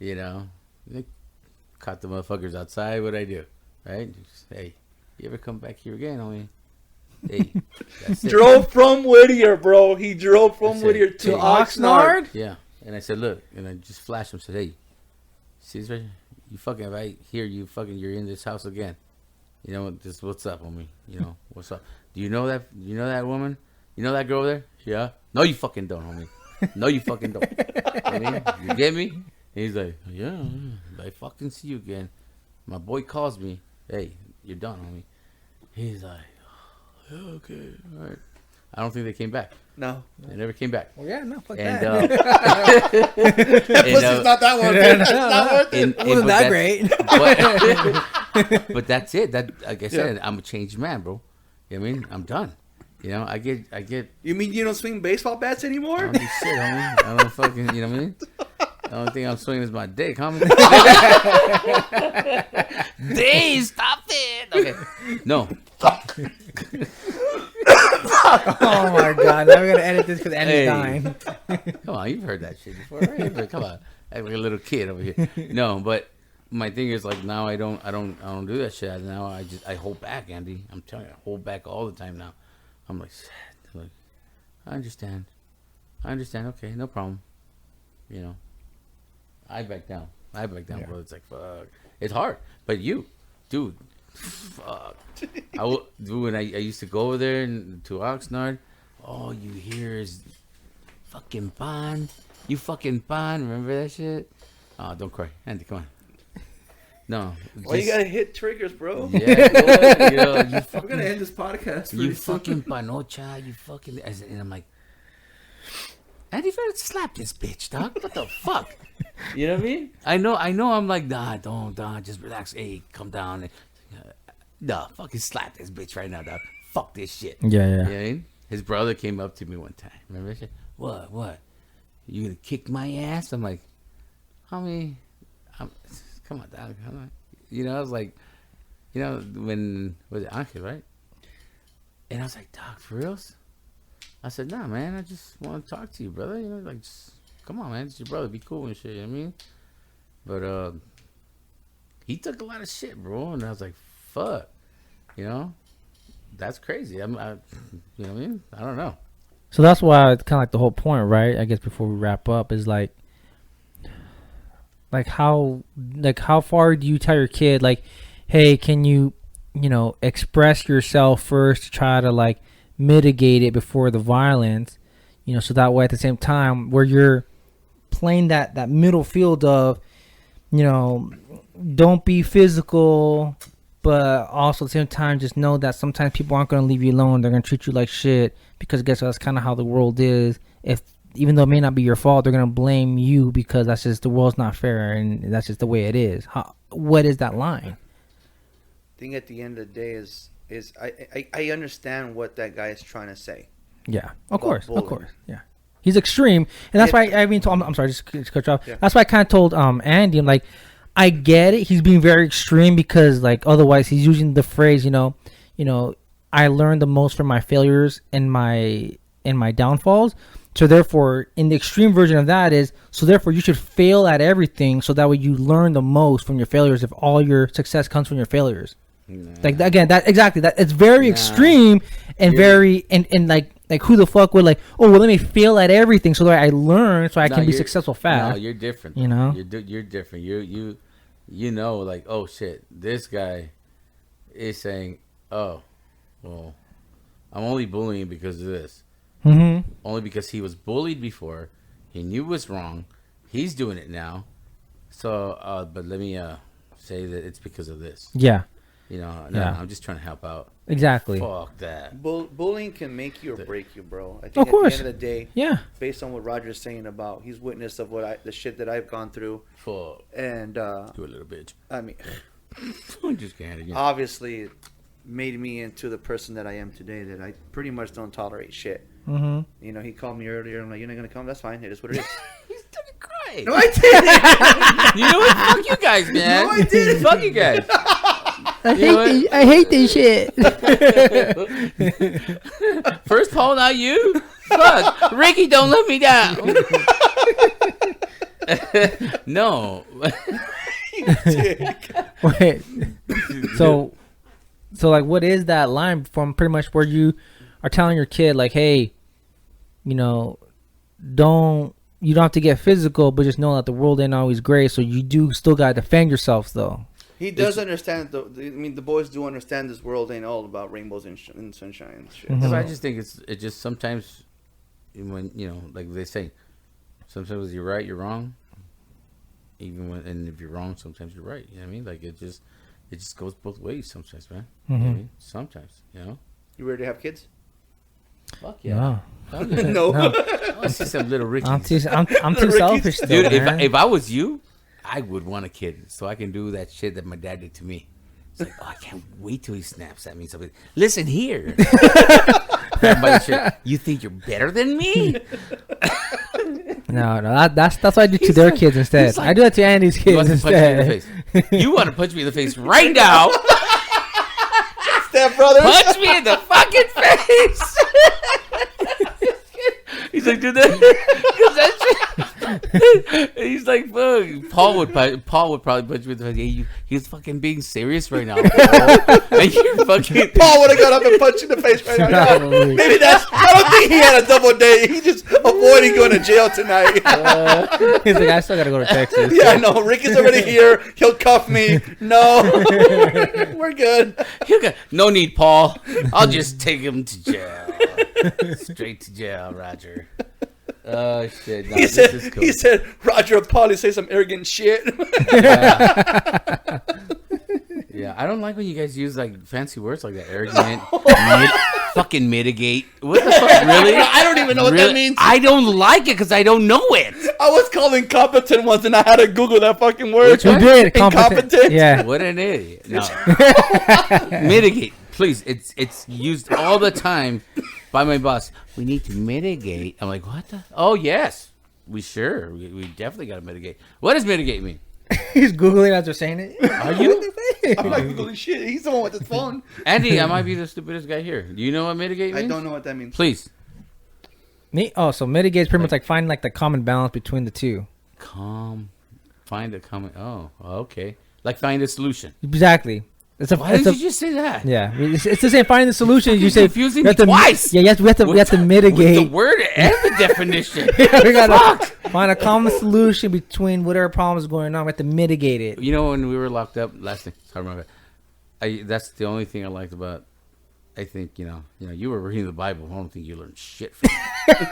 They caught the motherfuckers outside. What'd I do? Right? Just, hey, you ever come back here again, homie? Hey, that's it. Drove from Whittier, bro. He drove from That's it. Whittier to To Oxnard. Oxnard? Yeah, and I said, look, and I just flashed him. Said, hey, see this right here? You fucking, if I hear you fucking, you're in this house again. Just what's up, homie? What's up? Do you know that? You know that woman? You know that girl there? Yeah. No, you fucking don't, homie. No, you fucking don't. You get me? And he's like, yeah, I fucking see you again. My boy calls me. Hey, you're done, homie. He's like, oh, yeah, okay, all right. I don't think they came back. No. They never came back. Well, yeah, no, fuck And that. Pussy's not that worth it. It's not worth it. It wasn't that great. But that's it. That, like I said, I'm a changed man, bro. You know what I mean? I'm done. I get. You mean you don't swing baseball bats I anymore? don't do shit, homie. I don't fucking. You know what I mean? The only thing I'm swinging is my dick, homie. Dave, stop it. Okay. No. Oh my god! Now we gotta edit this because Andy's Hey. dying. Come on, you've heard that shit before, right? But come on, act like a little kid over here. No, but my thing is like now I don't do that shit. Now I hold back, Andy. I'm telling you, I hold back all the time now. I'm like, I understand. I understand. Okay, no problem. You know, I back down. Bro. It's like, fuck. It's hard. But you, dude, fuck. Dude, when I used to go over there to Oxnard, all you hear is fucking pan. You fucking pan. Remember that shit? Oh, don't cry. Andy, come on. No. Why you gotta hit triggers, bro? Yeah, bro, We're gonna end this podcast. You fucking panocha. You fucking. And I'm like, Andy, better slap this bitch, dog. What the fuck? You know what I mean? I know. I'm like, nah, don't, just relax. Hey, come down. Nah, fucking slap this bitch right now, dog. Fuck this shit. Yeah. You know what I mean? His brother came up to me one time. Remember that shit? What? You gonna kick my ass? I'm like, homie, come on, dog. You know, I was like, you know, when was it Angel, right? And I was like, dog, for reals? I said, nah, man, I just want to talk to you, brother. You know, like, just come on, man. It's your brother. Be cool and shit. You know what I mean? But he took a lot of shit, bro. And I was like, fuck. You know? That's crazy. You know what I mean? I don't know. So that's why it's kind of like the whole point, right? I guess before we wrap up is like how far do you tell your kid, like, hey, can you express yourself first to try to like mitigate it before the violence, so that way at the same time where you're playing that middle field of, don't be physical, but also at the same time just know that sometimes people aren't going to leave you alone. They're going to treat you like shit because guess what? That's kind of how the world is. Even though it may not be your fault, they're going to blame you because that's just the world's not fair and that's just the way it is. What is that line? I think at the end of the day is I understand what that guy is trying to say. Yeah, of course. Yeah, he's extreme, and that's why I'm sorry, just cut you off. Yeah. That's why I kind of told Andy, I'm like, I get it. He's being very extreme because like otherwise he's using the phrase, I learned the most from my failures and my downfalls. So therefore, in the extreme version of that is, so therefore you should fail at everything so that way you learn the most from your failures if all your success comes from your failures. Nah. Like again, that it's very extreme and very and like who the fuck would like, oh well, let me fail at everything so that I learn so I can be successful fast. No, you're different. You're different. You know, like, oh shit, this guy is saying, oh, well, I'm only bullying because of this. Mm-hmm. Only because he was bullied before. He knew it was wrong. He's doing it now. So, but let me say that it's because of this. Yeah. I'm just trying to help out. Exactly. Fuck that. Bullying can make you or break you, bro. I think of course. At the end of the day, yeah. Based on what Roger's saying about he's witness of the shit that I've gone through. Fuck. And you a little bitch. I mean, I'm just kidding. Obviously, it made me into the person that I am today. That I pretty much don't tolerate shit. Mm-hmm. He called me earlier. I'm like, you're not gonna come? That's fine. It is what it is. He's gonna cry. No, I didn't. You know what? Fuck you guys, man. No, I didn't. Fuck you guys. I hate this shit. First Paul, not you. Fuck, Ricky, don't let me down. No. Wait. So like, what is that line from pretty much where you are telling your kid like, hey, you don't have to get physical, but just know that the world ain't always great. So you do still gotta defend yourself, though. He does understand. The boys do understand this world ain't all about rainbows and sunshine and shit. Mm-hmm. So I just think it just sometimes when like they say, sometimes you're right, you're wrong. Even when, and if you're wrong, sometimes you're right. You know what I mean? Like it just goes both ways sometimes, man. Mm-hmm. You know what I mean? Sometimes, You ready to have kids? Fuck yeah. No. I see some little Ricky. I'm too selfish, still, dude. man. If I was you, I would want a kid so I can do that shit that my dad did to me. It's like, I can't wait till he snaps at me. Something. Listen here. You think you're better than me? No, that's what I do to their kids instead. Like, I do that to Andy's kids instead. You want to punch me in the face right now? Step brothers, punch me in the fucking face. He's like, dude, that shit. He's like, fuck. Paul would probably punch me in the face. Hey, he's fucking being serious right now. Bro. And you're fucking. Paul would have got up and punched you in the face right now. Maybe that's. I don't think he had a double day. He just avoiding going to jail tonight. He's like, I still gotta go to Texas. Yeah, no. Rick is already here. He'll cuff me. No, we're good. No need, Paul. I'll just take him to jail. Straight to jail, Roger. Oh shit! No, this is cool. He said, Roger and Paulie say some arrogant shit. Yeah, I don't like when you guys use like fancy words like that. Arrogant, fucking mitigate. What the fuck, really? I don't even know what that means. I don't like it because I don't know it. I was called incompetent once, and I had to Google that fucking word. Which You one? did. Incompetent. Yeah. What an idiot! No, mitigate, please. It's used all the time by my boss. We need to mitigate. I'm like, what the? Oh yes, we definitely got to mitigate. What does mitigate mean? He's Googling as they're saying it. Are you? I'm like Googling shit. He's the one with his phone. Andy, I might be the stupidest guy here. Do you know what mitigate means? I don't know what that means. Please. So mitigate is pretty much like finding like the common balance between the two. Find a common. Oh, okay. Like find a solution. Exactly. Why did you just say that? Yeah, it's the same. Finding the solution. You say confusing we have me to, twice. Yeah, we have to With mitigate. the word and the definition. Yeah, we gotta find a common solution between whatever problem is going on. We have to mitigate it. You know, when we were locked up last thing, sorry about that. That's the only thing I liked about. I think you know, you were reading the Bible. I don't think you learned shit from it.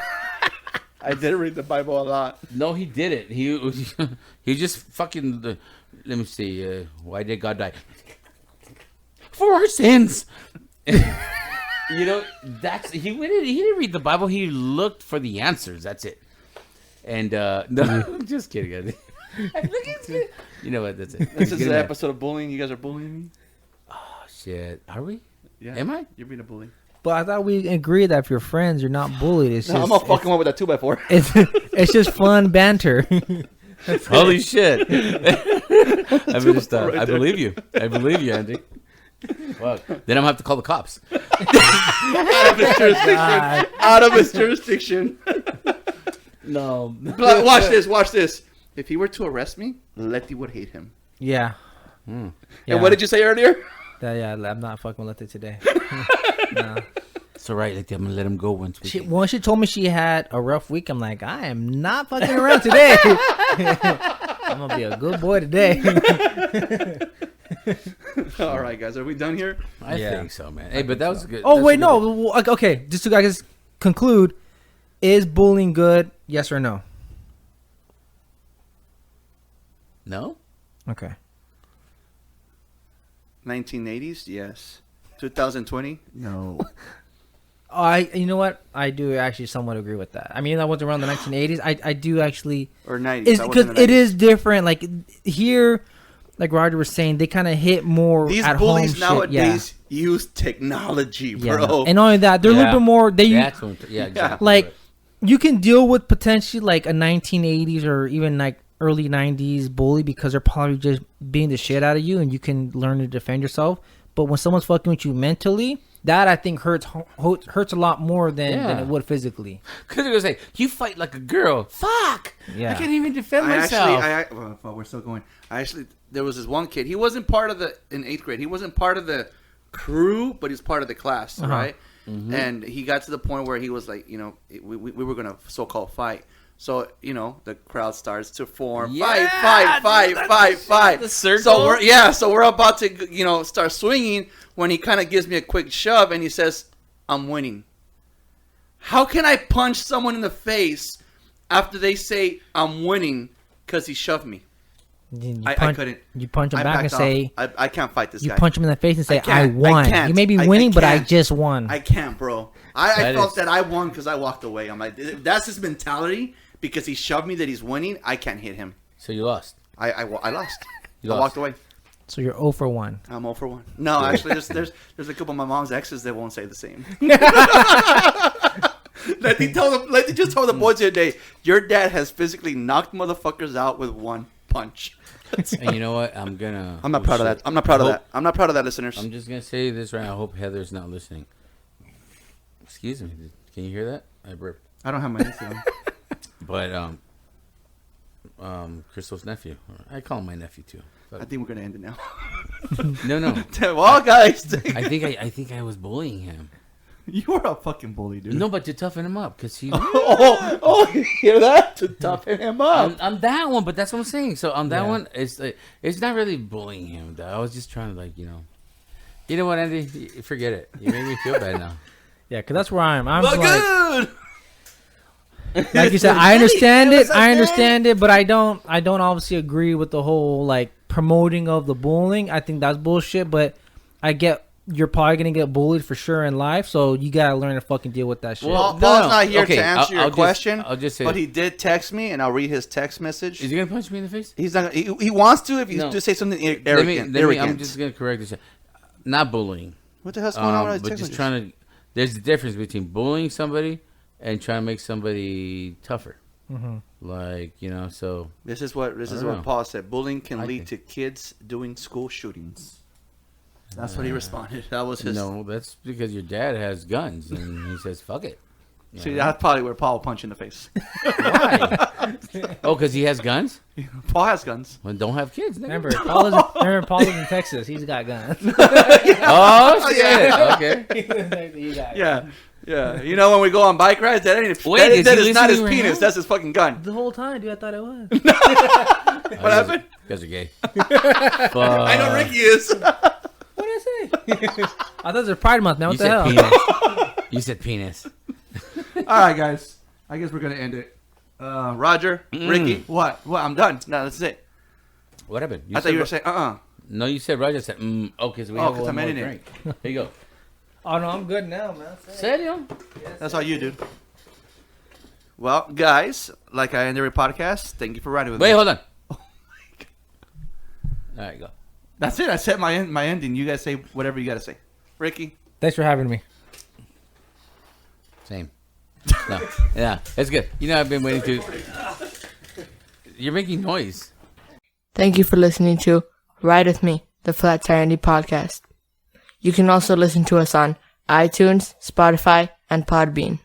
I did read the Bible a lot. No, he didn't. He just fucking. Let me see. Why did God die? For our sins. He didn't read the Bible. He looked for the answers. That's it. And no, just kidding. You know what? That's it. This is the episode of bullying. You guys are bullying me. Oh shit! Are we? Yeah. Am I? You're being a bully. But I thought we agreed that if you're friends, you're not bullied. It's just, I'm gonna fucking one with that 2x4. it's just fun banter. Holy shit! I believe you. I believe you, Andy. Fuck. Then I'm gonna have to call the cops. Out of his jurisdiction. Out of his jurisdiction. No. Watch this. If he were to arrest me, Letty would hate him. Yeah. And what did you say earlier? I'm not fucking with it today. No. It's all right. Like, I'm gonna let him go once. Once she told me she had a rough week, I'm like, I am not fucking around today. I'm gonna be a good boy today. All right, guys, are we done here? I think so, man. Hey, but that was good. Oh wait, no. Okay, just to guys conclude, is bullying good? Yes or no? No. Okay. 1980s, yes. 2020, no. You know what? I do actually somewhat agree with that. I mean, that was around the 1980s. I do actually. Or 90s. Because it is different. Like here, like Roger was saying, they kind of hit more These at bullies home nowadays use technology, bro. Yeah. And not only that, they're a little bit more. Exactly. Like you can deal with potentially like a 1980s or even like early 90s bully because they're probably just beating the shit out of you and you can learn to defend yourself. But when someone's fucking with you mentally, that I think hurts a lot more than it would physically. Because they're going to say, you fight like a girl. Fuck! Yeah. I can't even defend myself. Well, we're still going. There was this one kid. He wasn't part of in 8th grade. He wasn't part of the crew, but he was part of the class, right? Mm-hmm. And he got to the point where he was like, we were going to so-called fight. So, the crowd starts to form. Yeah, Fight. The circle. So we're about to, start swinging when he kind of gives me a quick shove and he says, I'm winning. How can I punch someone in the face after they say I'm winning because he shoved me? I couldn't. You punch him back and say, I can't fight this guy. You punch him in the face and say, I can't. won. You may be winning, but I just won. I can't, bro. I felt that I won because I walked away. I'm like, that's his mentality. Because he shoved me that he's winning, I can't hit him. So you lost. I lost. You I walked away. So you're 0 for 1. I'm 0 for 1. No, actually, there's a couple of my mom's exes that won't say the same. Letty just told the boys the other day, your dad has physically knocked motherfuckers out with one punch. And you know what? I'm not proud of that. I'm not proud of that. I'm not proud of that, listeners. I'm just gonna say this right now. I hope Heather's not listening. Excuse me. Can you hear that? I burped. I don't have my AC on. But Crystal's nephew. I call him my nephew too. I think we're gonna end it now. No. Well, guys, I think I was bullying him. you were a fucking bully, dude. No, but to toughen him up, because he. You hear that? To toughen him up. I'm that one, but that's what I'm saying. So on that one, it's not really bullying him. Though. I was just trying to you know what, Andy? Forget it. You made me feel bad now. Yeah, because that's where I'm. I'm Well, like, good. like you said, I understand it. I understand it, but I don't obviously agree with the whole like promoting of the bullying. I think that's bullshit. But I get you're probably gonna get bullied for sure in life, so you gotta learn to fucking deal with that shit. Well, No, Paul's no. not here Okay, to answer your question. I'll just say, but he did text me, and I'll read his text message. is he gonna punch me in the face? He's not. He wants to if you No. just say something Let arrogant. me, I'm just gonna correct this. Not bullying. What the hell's going on with but text just messages? trying to. There's a difference between bullying somebody and trying to make somebody tougher. Like so. This is what know. Paul said. Bullying can I lead think- to kids doing school shootings. That's what he responded. That was his. No, that's because your dad has guns and he says, "Fuck it." See, that's probably where Paul will punch you in the face. Why? Oh, because he has guns. Paul has guns. Well, don't have kids. Nigga. Remember, Paul lives in Texas. He's got guns. Oh shit! Okay. Yeah. You know when we go on bike rides, that ain't. Wait, that is he is not his listening right penis. now? That's his fucking gun. The whole time, dude, I thought it was. What happened? You guys are gay. I know Ricky is. What did I say? I thought it was Pride Month, man. What You the said hell? penis. You said penis. All right, guys. I guess we're gonna end it. Roger, Ricky, what? I'm done. No, that's it. What happened? I thought you were saying, No, you said Roger said. Okay, so we have 'cause one I'm more editing drink. Here you go. Oh, no, I'm good now, man. Serio? That's all you, dude. Well, guys, like I end every podcast, thank you for riding with me. Wait, hold on. All right, go. That's it. I set my ending. You guys say whatever you got to say. Ricky? Thanks for having me. Same. No. Yeah, it's good. I've been waiting to. You're making noise. Thank you for listening to Ride With Me, the Flat Tire Indie Podcast. You can also listen to us on iTunes, Spotify, and Podbean.